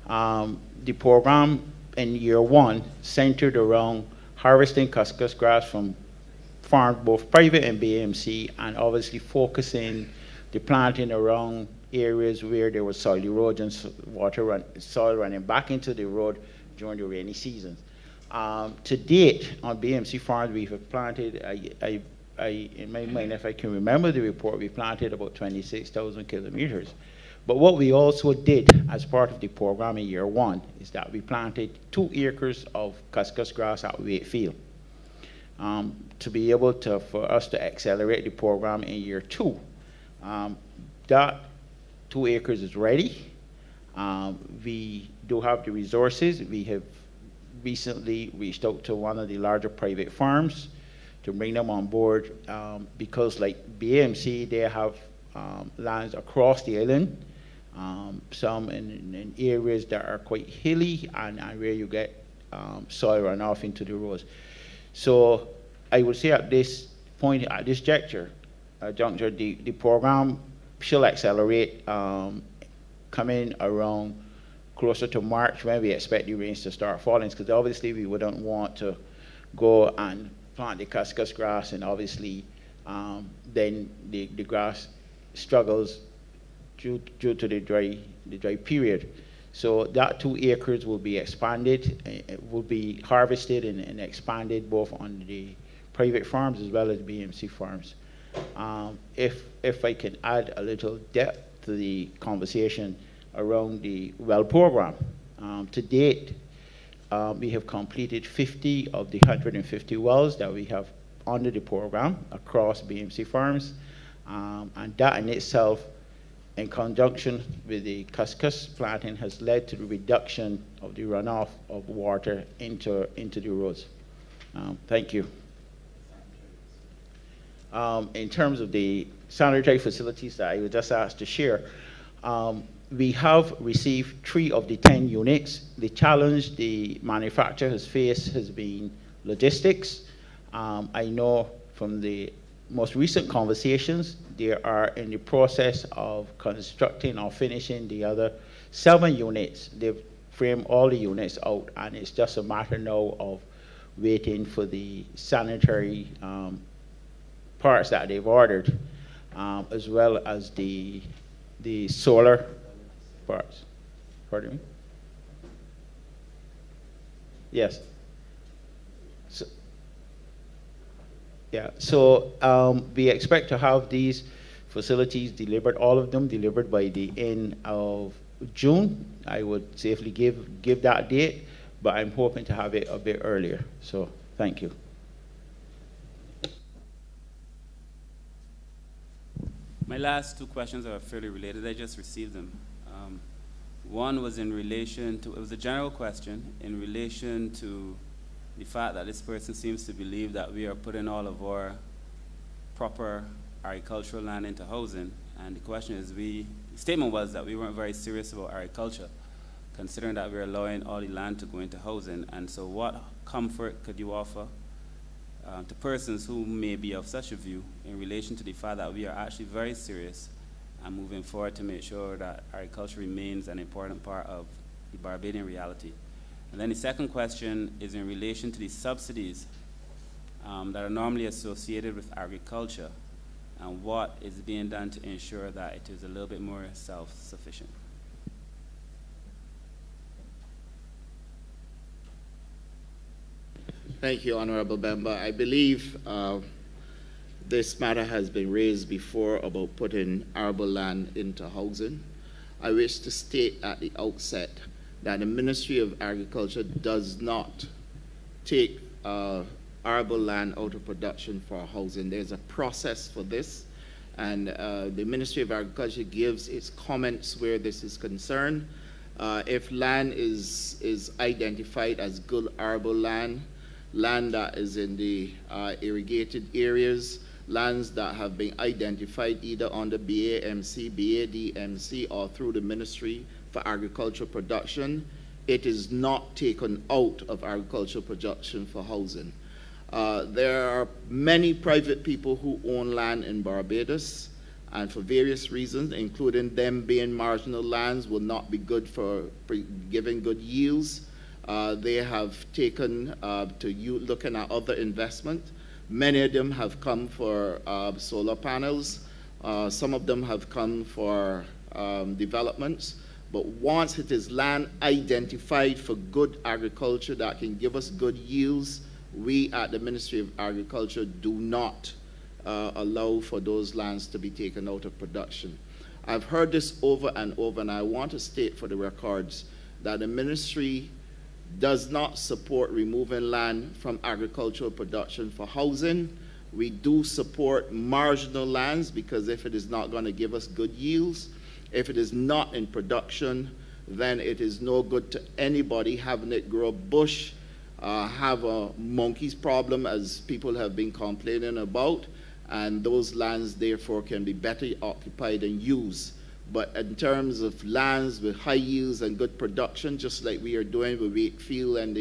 the program in year 1 centered around harvesting cuscus grass from farms, both private and BAMC, and obviously focusing the planting around areas where there was soil erosion, soil running back into the road during the rainy seasons. To date, on BAMC farms, we have planted, in my mind, if I can remember the report, we planted about 26,000 kilometers. But what we also did as part of the program in year 1 is that we planted 2 acres of cuscus grass at Wakefield. to be able to, for us to accelerate the program in year 2. That 2 acres is ready. We do have the resources. We have recently reached out to one of the larger private farms to bring them on board, because like BAMC, they have lands across the island, some in areas that are quite hilly and where you get soil runoff into the roads. So I would say at this point, at this juncture, the program shall accelerate coming around closer to March, when we expect the rains to start falling, because obviously we wouldn't want to go and plant the cuscus grass, and obviously then the grass struggles due to the dry period. So that 2 acres will be expanded, it will be harvested and expanded both on the private farms as well as BMC farms. If I can add a little depth to the conversation around the well program, to date, we have completed 50 of the 150 wells that we have under the program across BMC farms, and that in itself, in conjunction with the cuscus planting, has led to the reduction of the runoff of water into the roads. Thank you. In terms of the sanitary facilities that I was just asked to share, we have received 3 of the 10 units. The challenge the manufacturer has faced has been logistics. I know from the most recent conversations, they are in the process of constructing or finishing the other 7 units. They've framed all the units out, and it's just a matter now of waiting for the sanitary parts that they've ordered, as well as the solar parts. Pardon me? Yes. So we expect to have these facilities delivered, all of them delivered by the end of June. I would safely give that date, but I'm hoping to have it a bit earlier. So thank you. My last 2 questions are fairly related. I just received them. One was in relation to, it was a general question in relation to the fact that this person seems to believe that we are putting all of our proper agricultural land into housing. And the question is, the statement was that we weren't very serious about agriculture, considering that we're allowing all the land to go into housing. And so what comfort could you offer to persons who may be of such a view in relation to the fact that we are actually very serious and moving forward to make sure that agriculture remains an important part of the Barbadian reality? And then the second question is in relation to the subsidies that are normally associated with agriculture, and what is being done to ensure that it is a little bit more self-sufficient. Thank you, Honourable Member. I believe this matter has been raised before about putting arable land into housing. I wish to state at the outset that the Ministry of Agriculture does not take arable land out of production for housing. There's a process for this, and the Ministry of Agriculture gives its comments where this is concerned. If land is identified as good arable land, land that is in the irrigated areas, lands that have been identified either under BAMC, BADMC, or through the Ministry for Agricultural Production, it is not taken out of agricultural production for housing. There are many private people who own land in Barbados, and for various reasons, including them being marginal lands, will not be good for giving good yields. They have taken to looking at other investment. Many of them have come for solar panels. Some of them have come for developments. But once it is land identified for good agriculture that can give us good yields, we at the Ministry of Agriculture do not allow for those lands to be taken out of production. I've heard this over and over, and I want to state for the records that the Ministry does not support removing land from agricultural production for housing. We do support marginal lands because if it is not going to give us good yields, if it is not in production, then it is no good to anybody having it grow bush, have a monkey's problem as people have been complaining about, and those lands therefore can be better occupied and used. But in terms of lands with high yields and good production, just like we are doing with Wheatfield and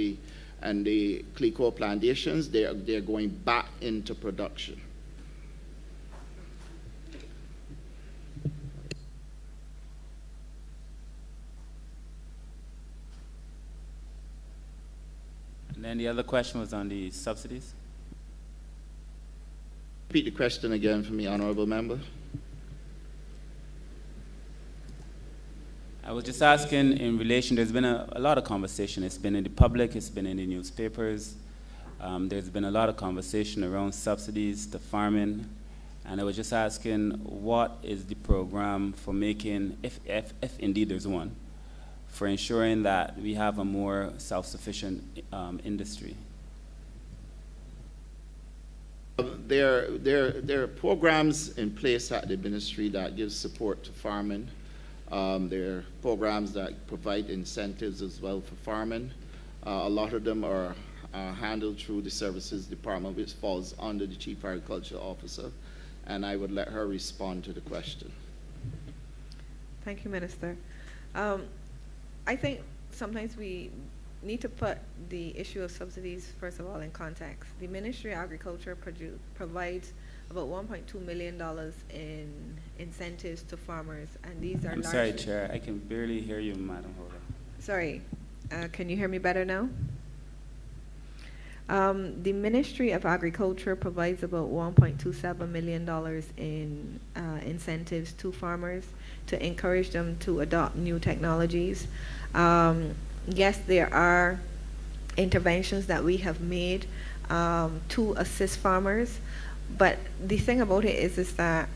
the Clico plantations, they're going back into production. And then the other question was on the subsidies. Repeat the question again for me, Honourable Member. I was just asking in relation, there's been a lot of conversation. It's been in the public, it's been in the newspapers. There's been a lot of conversation around subsidies to farming. And I was just asking, what is the program for making, if indeed there's one, for ensuring that we have a more self-sufficient industry? There are programs in place at the ministry that give support to farming. There are programs that provide incentives as well for farming. A lot of them are handled through the Services Department, which falls under the Chief Agricultural Officer, and I would let her respond to the question. Thank you, Minister. I think sometimes we need to put the issue of subsidies, first of all, in context. The Ministry of Agriculture provides about $1.2 million in incentives to farmers, and these are I'm sorry, Chair, I can barely hear you, Madam Holder. Sorry, can you hear me better now? The Ministry of Agriculture provides about $1.27 million in incentives to farmers to encourage them to adopt new technologies. Yes, there are interventions that we have made to assist farmers, but the thing about it is that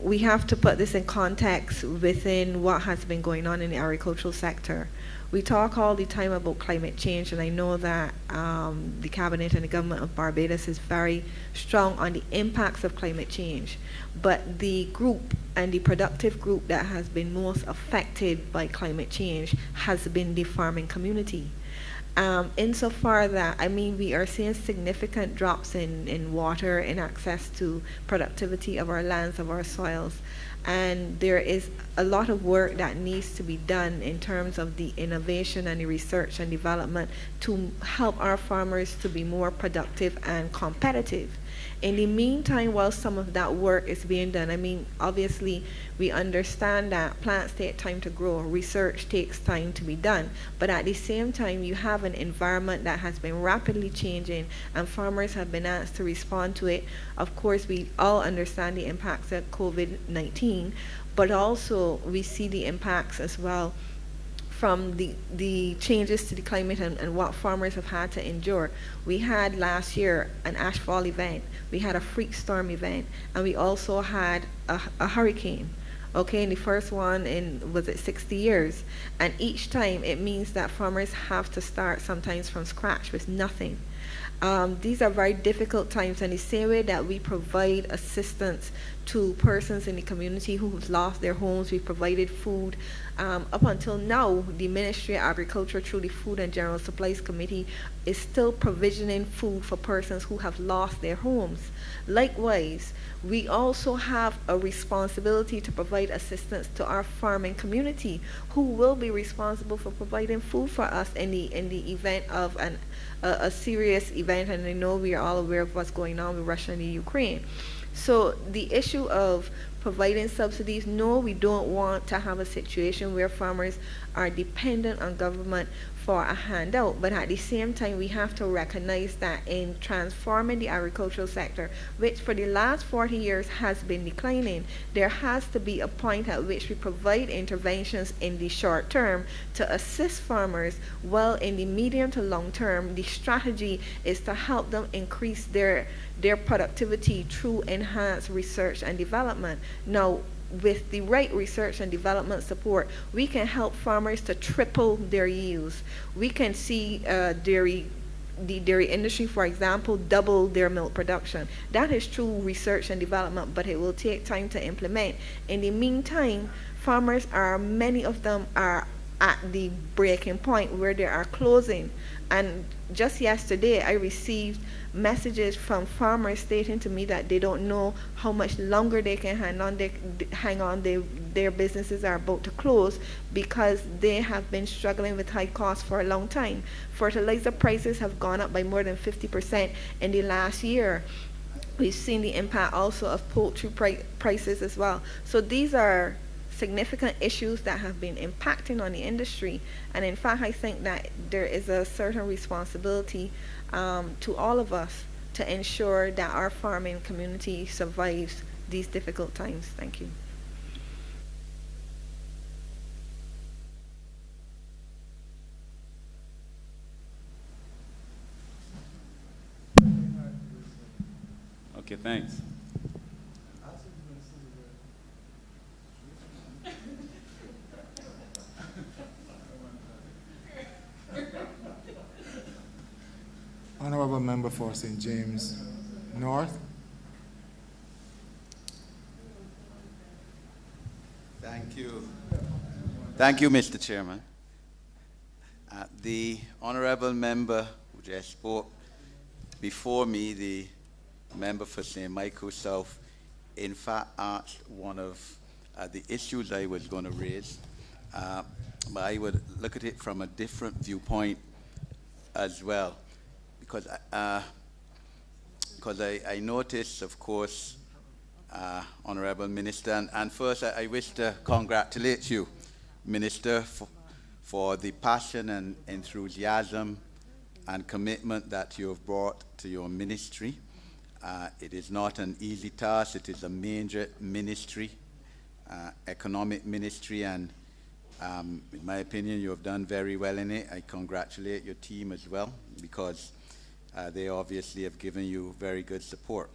we have to put this in context within what has been going on in the agricultural sector. We talk all the time about climate change, and I know that the Cabinet and the government of Barbados is very strong on the impacts of climate change. But the group and the productive group that has been most affected by climate change has been the farming community. Insofar that, we are seeing significant drops in water, in access to productivity of our lands, of our soils. And there is a lot of work that needs to be done in terms of the innovation and the research and development to help our farmers to be more productive and competitive. In the meantime, while some of that work is being done, obviously we understand that plants take time to grow, research takes time to be done, but at the same time you have an environment that has been rapidly changing and farmers have been asked to respond to it. Of course, we all understand the impacts of COVID-19, but also we see the impacts as well from the changes to the climate and what farmers have had to endure. We had last year an ashfall event, we had a freak storm event, and we also had a hurricane. Okay, and the first one in, was it 60 years? And each time it means that farmers have to start sometimes from scratch with nothing. These are very difficult times, and the same way that we provide assistance to persons in the community who have lost their homes, we provided food. Up until now, the Ministry of Agriculture through the Food and General Supplies Committee is still provisioning food for persons who have lost their homes. Likewise, we also have a responsibility to provide assistance to our farming community, who will be responsible for providing food for us in the event of a serious event, and I know we are all aware of what's going on with Russia and the Ukraine. So the issue of providing subsidies, no, we don't want to have a situation where farmers are dependent on government for a handout, but at the same time we have to recognize that in transforming the agricultural sector, which for the last 40 years has been declining, there has to be a point at which we provide interventions in the short term to assist farmers, while in the medium to long term the strategy is to help them increase their productivity through enhanced research and development. Now, with the right research and development support, we can help farmers to triple their yields. We can see the dairy industry, for example, double their milk production. That is true research and development, but it will take time to implement. In the meantime, farmers many of them are at the breaking point where they are closing. And just yesterday, I received messages from farmers stating to me that they don't know how much longer they can hang on. Their businesses are about to close because they have been struggling with high costs for a long time. Fertilizer prices have gone up by more than 50% in the last year. We've seen the impact also of poultry prices as well. So these are significant issues that have been impacting on the industry. And in fact, I think that there is a certain responsibility to all of us to ensure that our farming community survives these difficult times. Thank you. Okay, thanks. Honourable Member for St. James North. Thank you. Thank you, Mr. Chairman. The Honourable Member who just spoke before me, the member for St. Michael South, in fact asked one of the issues I was going to raise, but I would look at it from a different viewpoint as well. Because I noticed, of course, Honourable Minister, and first I wish to congratulate you, Minister, for the passion and enthusiasm and commitment that you have brought to your ministry. It is not an easy task. It is a major ministry, economic ministry, and in my opinion, you have done very well in it. I congratulate your team as well, because they obviously have given you very good support.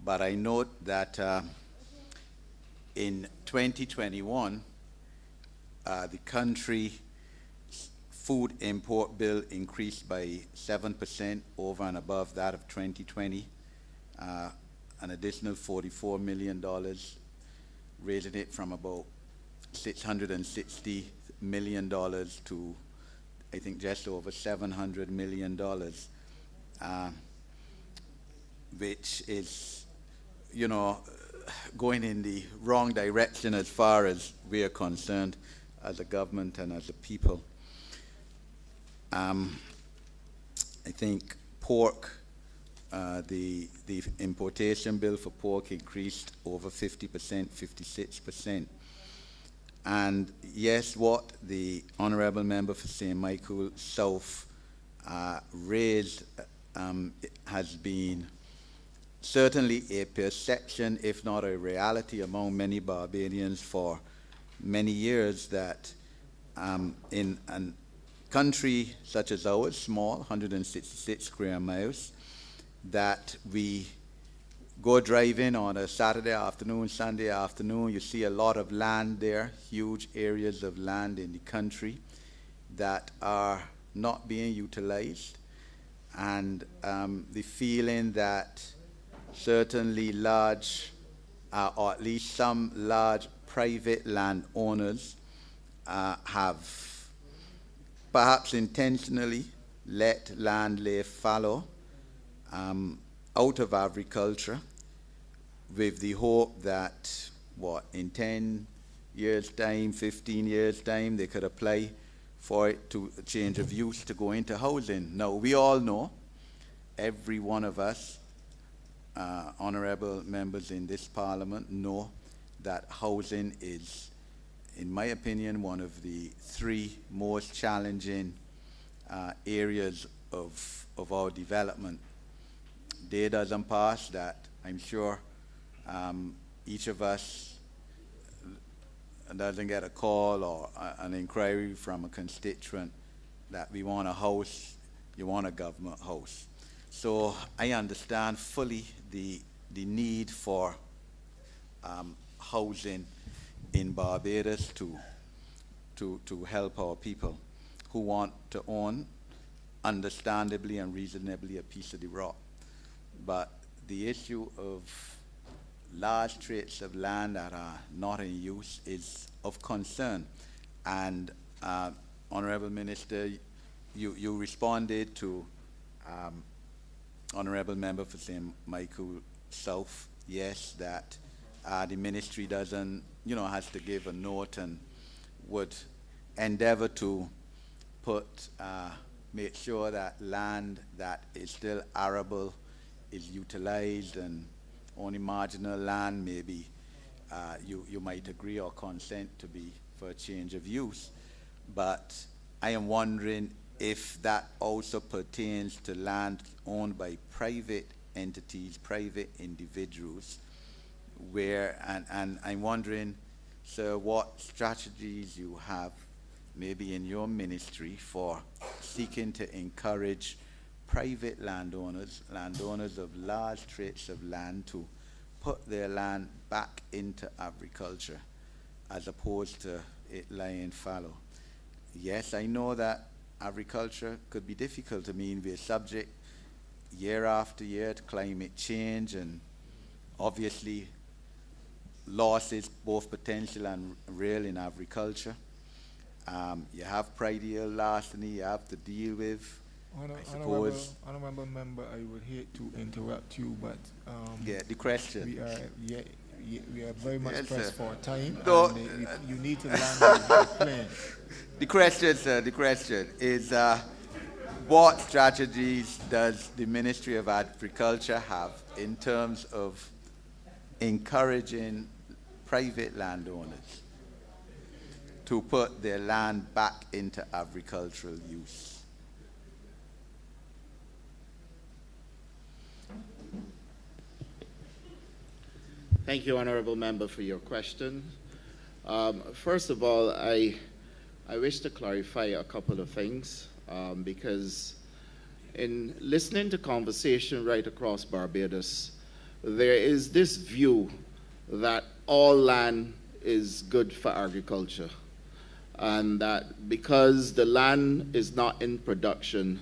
But I note that in 2021, the country's food import bill increased by 7% over and above that of 2020, an additional $44 million, raising it from about $660 million to, I think, just over $700 million. Which is, going in the wrong direction as far as we are concerned as a government and as a people. I think pork, the importation bill for pork increased over 50%, 56%. And yes, what the Honourable Member for St. Michael South raised has been certainly a perception, if not a reality, among many Barbadians for many years, that in a country such as ours, small, 166 square miles, that we go driving on a Saturday afternoon, Sunday afternoon, you see a lot of land there, huge areas of land in the country that are not being utilized. And the feeling that certainly large, or at least some large private landowners have perhaps intentionally let land lay fallow out of agriculture, with the hope that, in 10 years' time, 15 years' time, they could apply for it to a change of use to go into housing. Now, we all know, every one of us, honourable members in this parliament, know that housing is, in my opinion, one of the three most challenging areas of our development. Day doesn't pass that I'm sure each of us doesn't get a call or an inquiry from a constituent that we want a house, you want a government house. So I understand fully the need for housing in Barbados to help our people who want to own, understandably and reasonably, a piece of the rock. But the issue of large tracts of land that are not in use is of concern. And Honorable Minister, you responded to Honorable Member for St. Michael South, yes, that the ministry doesn't, has to give a note and would endeavor to make sure that land that is still arable is utilized, and only marginal land maybe you might agree or consent to be for a change of use. But I am wondering if that also pertains to land owned by private entities, private individuals, and I'm wondering, sir, what strategies you have maybe in your ministry for seeking to encourage private landowners of large tracts of land, to put their land back into agriculture as opposed to it lying fallow. Yes, I know that agriculture could be difficult. I mean, we're subject year after year to climate change, and obviously losses, both potential and real, in agriculture. You have praedial larceny you have to deal with. I suppose. Honorable Member, I would hate to interrupt you, but yeah, the question. We are very much pressed for time. So, and you need to land the plane. The question, sir, the question is, what strategies does the Ministry of Agriculture have in terms of encouraging private landowners to put their land back into agricultural use? Thank you, Honourable Member, for your question. First of all, I wish to clarify a couple of things, because in listening to conversation right across Barbados, there is this view that all land is good for agriculture, and that because the land is not in production,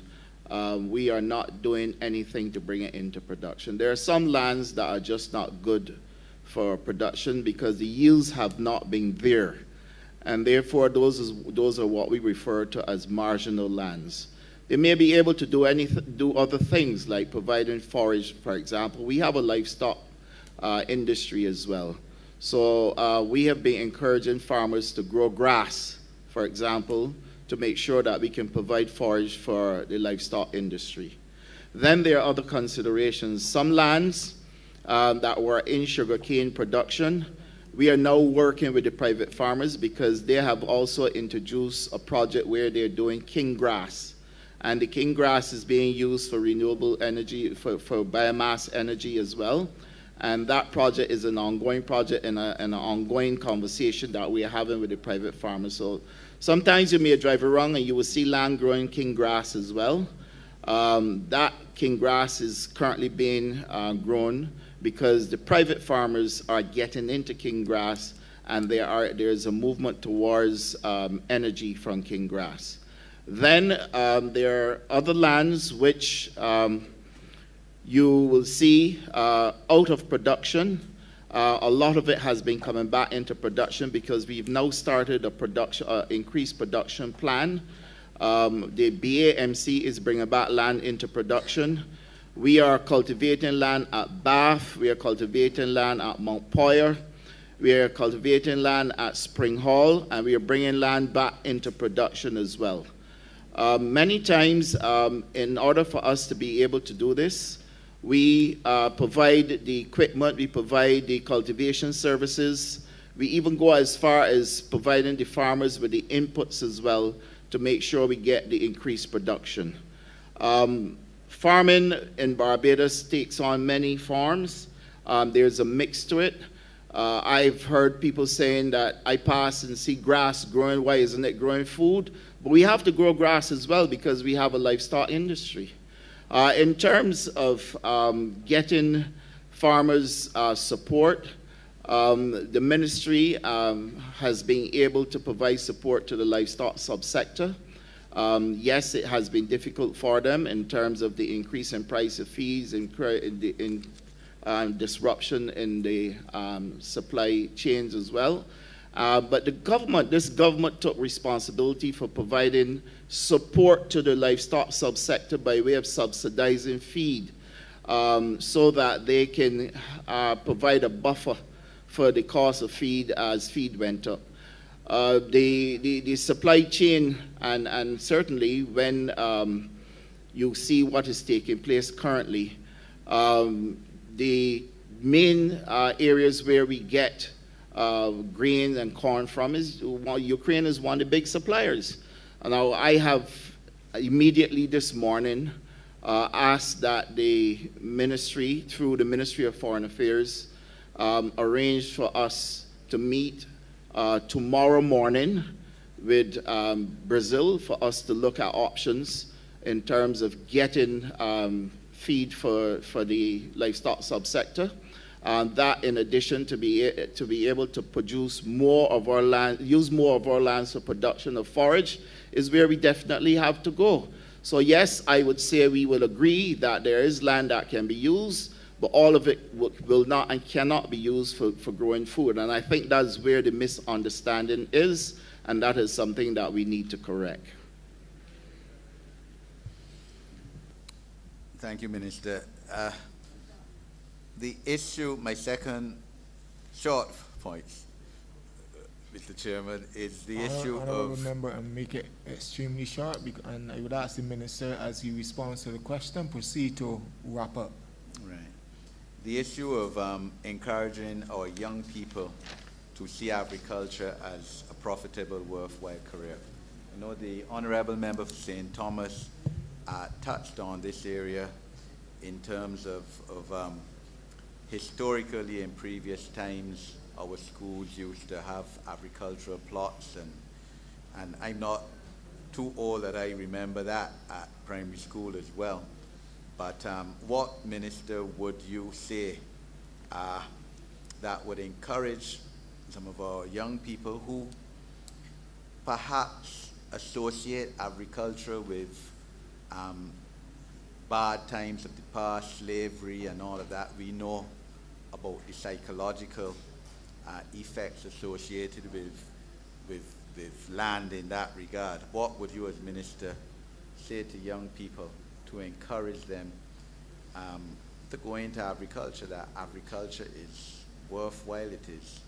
we are not doing anything to bring it into production. There are some lands that are just not good for production because the yields have not been there, and therefore those are what we refer to as marginal lands. They may be able to do other things like providing forage, for example. We have a livestock industry as well. So we have been encouraging farmers to grow grass, for example, to make sure that we can provide forage for the livestock industry. Then there are other considerations. Some lands that were in sugarcane production, we are now working with the private farmers because they have also introduced a project where they're doing king grass. And the king grass is being used for renewable energy, for biomass energy as well. And that project is an ongoing project and an ongoing conversation that we are having with the private farmers. So sometimes you may drive around and you will see land growing king grass as well. That king grass is currently being grown because the private farmers are getting into king grass, and there's a movement towards energy from king grass. Then there are other lands which you will see out of production. A lot of it has been coming back into production because we've now started a increased production plan. The BAMC is bringing back land into production. We are cultivating land at Bath. We are cultivating land at Mount Poyer. We are cultivating land at Spring Hall, and we are bringing land back into production as well. Many times, in order for us to be able to do this, we provide the equipment, we provide the cultivation services. We even go as far as providing the farmers with the inputs as well to make sure we get the increased production. Farming in Barbados takes on many forms. There's a mix to it. I've heard people saying that I pass and see grass growing. Why isn't it growing food? But we have to grow grass as well because we have a livestock industry. In terms of getting farmers support, The ministry has been able to provide support to the livestock subsector. Yes, it has been difficult for them in terms of the increase in price of feeds and disruption in the supply chains as well. But this government took responsibility for providing support to the livestock subsector by way of subsidizing feed so that they can provide a buffer for the cost of feed as feed went up. The supply chain, and certainly when you see what is taking place currently, the main areas where we get grain and corn from is, well, Ukraine is one of the big suppliers. Now, I have immediately this morning asked that the ministry, through the Ministry of Foreign Affairs, arrange for us to meet tomorrow morning with Brazil for us to look at options in terms of getting feed for the livestock subsector. That, in addition, to be able to produce more of our land, use more of our lands for production of forage, is where we definitely have to go. So yes, I would say we will agree that there is land that can be used, but all of it will not and cannot be used for growing food. And I think that's where the misunderstanding is, and that is something that we need to correct. Thank you, Minister. The issue, my second short point, Mr. Chairman, is the issue Honourable of... member, and make it extremely short, and I would ask the Minister, as he responds to the question, proceed to wrap up. Right. The issue of encouraging our young people to see agriculture as a profitable, worthwhile career. I know the Honourable member for St. Thomas touched on this area in terms of historically, in previous times, our schools used to have agricultural plots, and I'm not too old that I remember that at primary school as well. But what, Minister, would you say that would encourage some of our young people who perhaps associate agriculture with bad times of the past, slavery and all of that? We know about the psychological effects associated with land in that regard. What would you as Minister say to young people to encourage them to go into agriculture, that agriculture is worthwhile, it is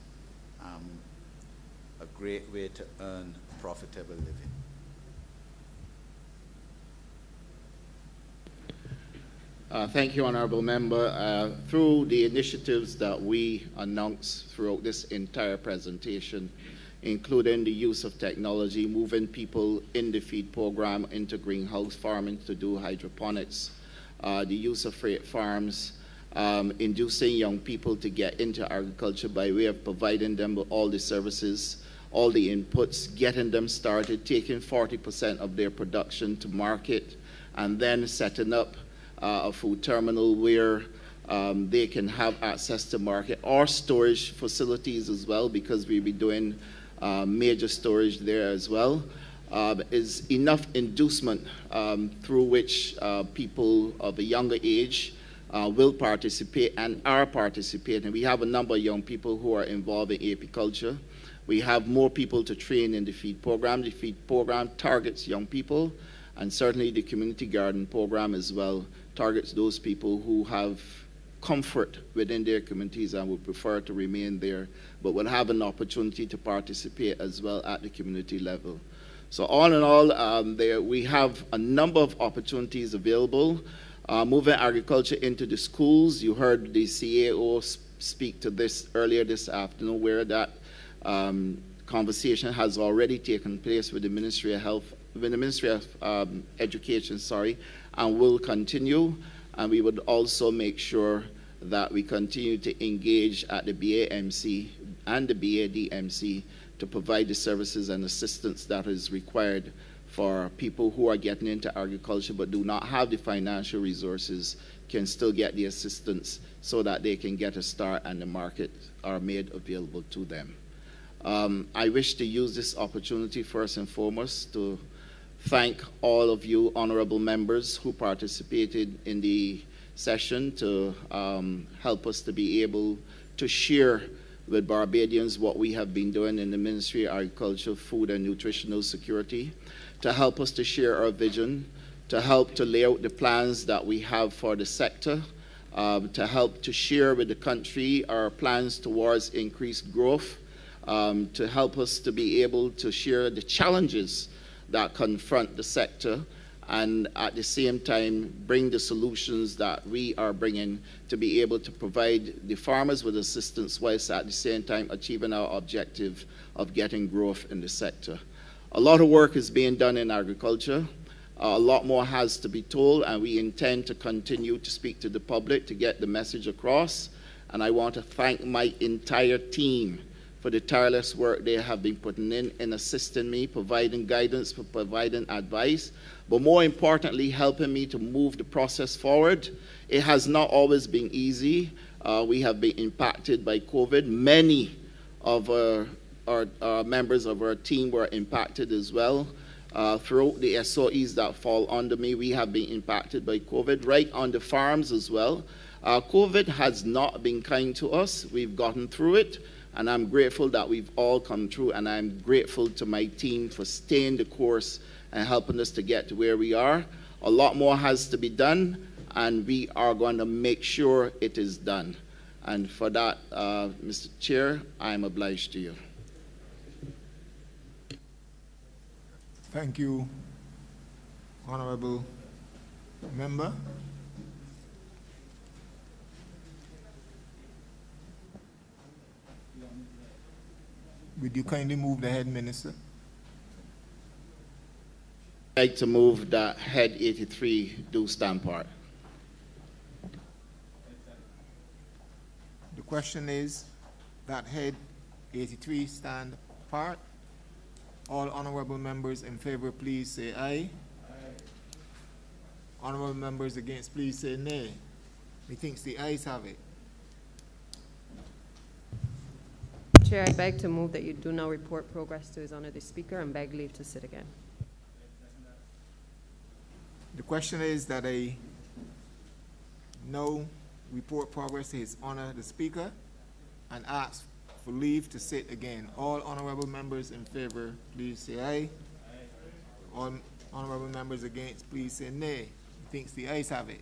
a great way to earn profitable living? Thank you, Honourable Member. Through the initiatives that we announced throughout this entire presentation, including the use of technology, moving people in the feed program into greenhouse farming to do hydroponics, the use of freight farms, inducing young people to get into agriculture by way of providing them with all the services, all the inputs, getting them started, taking 40% of their production to market, and then setting up a food terminal where they can have access to market or storage facilities as well, because we'll be doing major storage there as well, is enough inducement through which people of a younger age will participate and are participating. We have a number of young people who are involved in apiculture. We have more people to train in the feed program. The feed program targets young people, and certainly the community garden program as well targets those people who have comfort within their communities and would prefer to remain there, but will have an opportunity to participate as well at the community level. So all in all, we have a number of opportunities available. Moving agriculture into the schools, you heard the CAO speak to this earlier this afternoon, where that conversation has already taken place with the Ministry of Health, with the Ministry of Education, and will continue. And we would also make sure that we continue to engage at the BAMC and the BADMC to provide the services and assistance that is required for people who are getting into agriculture but do not have the financial resources can still get the assistance so that they can get a start and the market are made available to them. I wish to use this opportunity first and foremost to thank all of you honorable members who participated in the session to help us to be able to share with Barbadians what we have been doing in the Ministry of Agriculture, Food and Nutritional Security, to help us to share our vision, to help to lay out the plans that we have for the sector, to help to share with the country our plans towards increased growth, to help us to be able to share the challenges that confront the sector, and at the same time bring the solutions that we are bringing to be able to provide the farmers with assistance whilst at the same time achieving our objective of getting growth in the sector. A lot of work is being done in agriculture. A lot more has to be told, and we intend to continue to speak to the public to get the message across. And I want to thank my entire team for the tireless work they have been putting in assisting me, providing guidance, providing advice, but more importantly, helping me to move the process forward. It has not always been easy. We have been impacted by COVID. Many of our members of our team were impacted as well. Throughout the SOEs that fall under me, we have been impacted by COVID, right on the farms as well. COVID has not been kind to us. We've gotten through it, and I'm grateful that we've all come through, and I'm grateful to my team for staying the course and helping us to get to where we are. A lot more has to be done, and we are going to make sure it is done. And for that, Mr. Chair, I am obliged to you. Thank you, Honourable Member. Would you kindly move the head, Minister? I'd like to move that head 83 do stand part. The question is that head 83 stand part. All honourable members in favor, please say aye. Honourable members against, please say nay. Methinks the ayes have it. Chair, I beg to move that you do now report progress to His Honour the Speaker and beg leave to sit again. The question is that I now report progress to His Honour the Speaker and ask for leave to sit again. All honourable members in favour, please say aye. All honourable members against, please say nay. Thinks the ayes have it.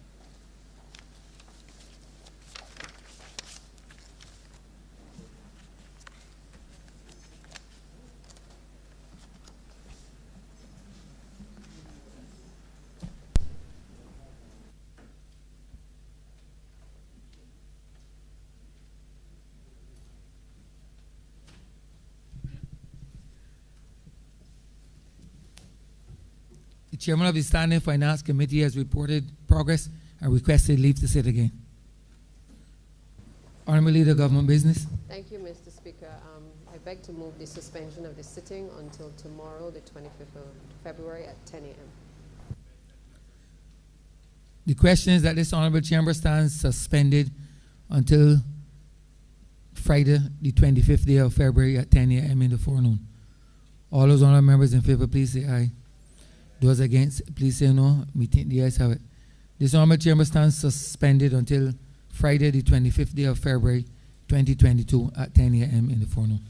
The Chairman of the Standing Finance Committee has reported progress and requested leave to sit again. Honourable Leader of Government Business. Thank you, Mr. Speaker. I beg to move the suspension of the sitting until tomorrow, the 25th of February at 10 a.m. The question is that this Honourable Chamber stands suspended until Friday, the 25th day of February at 10 a.m. in the forenoon. All those honourable members in favour, please say aye. Those against, please say no. We think the ayes have it. This Honourable Chamber stands suspended until Friday, the 25th day of February, 2022 at 10 a.m. in the forenoon.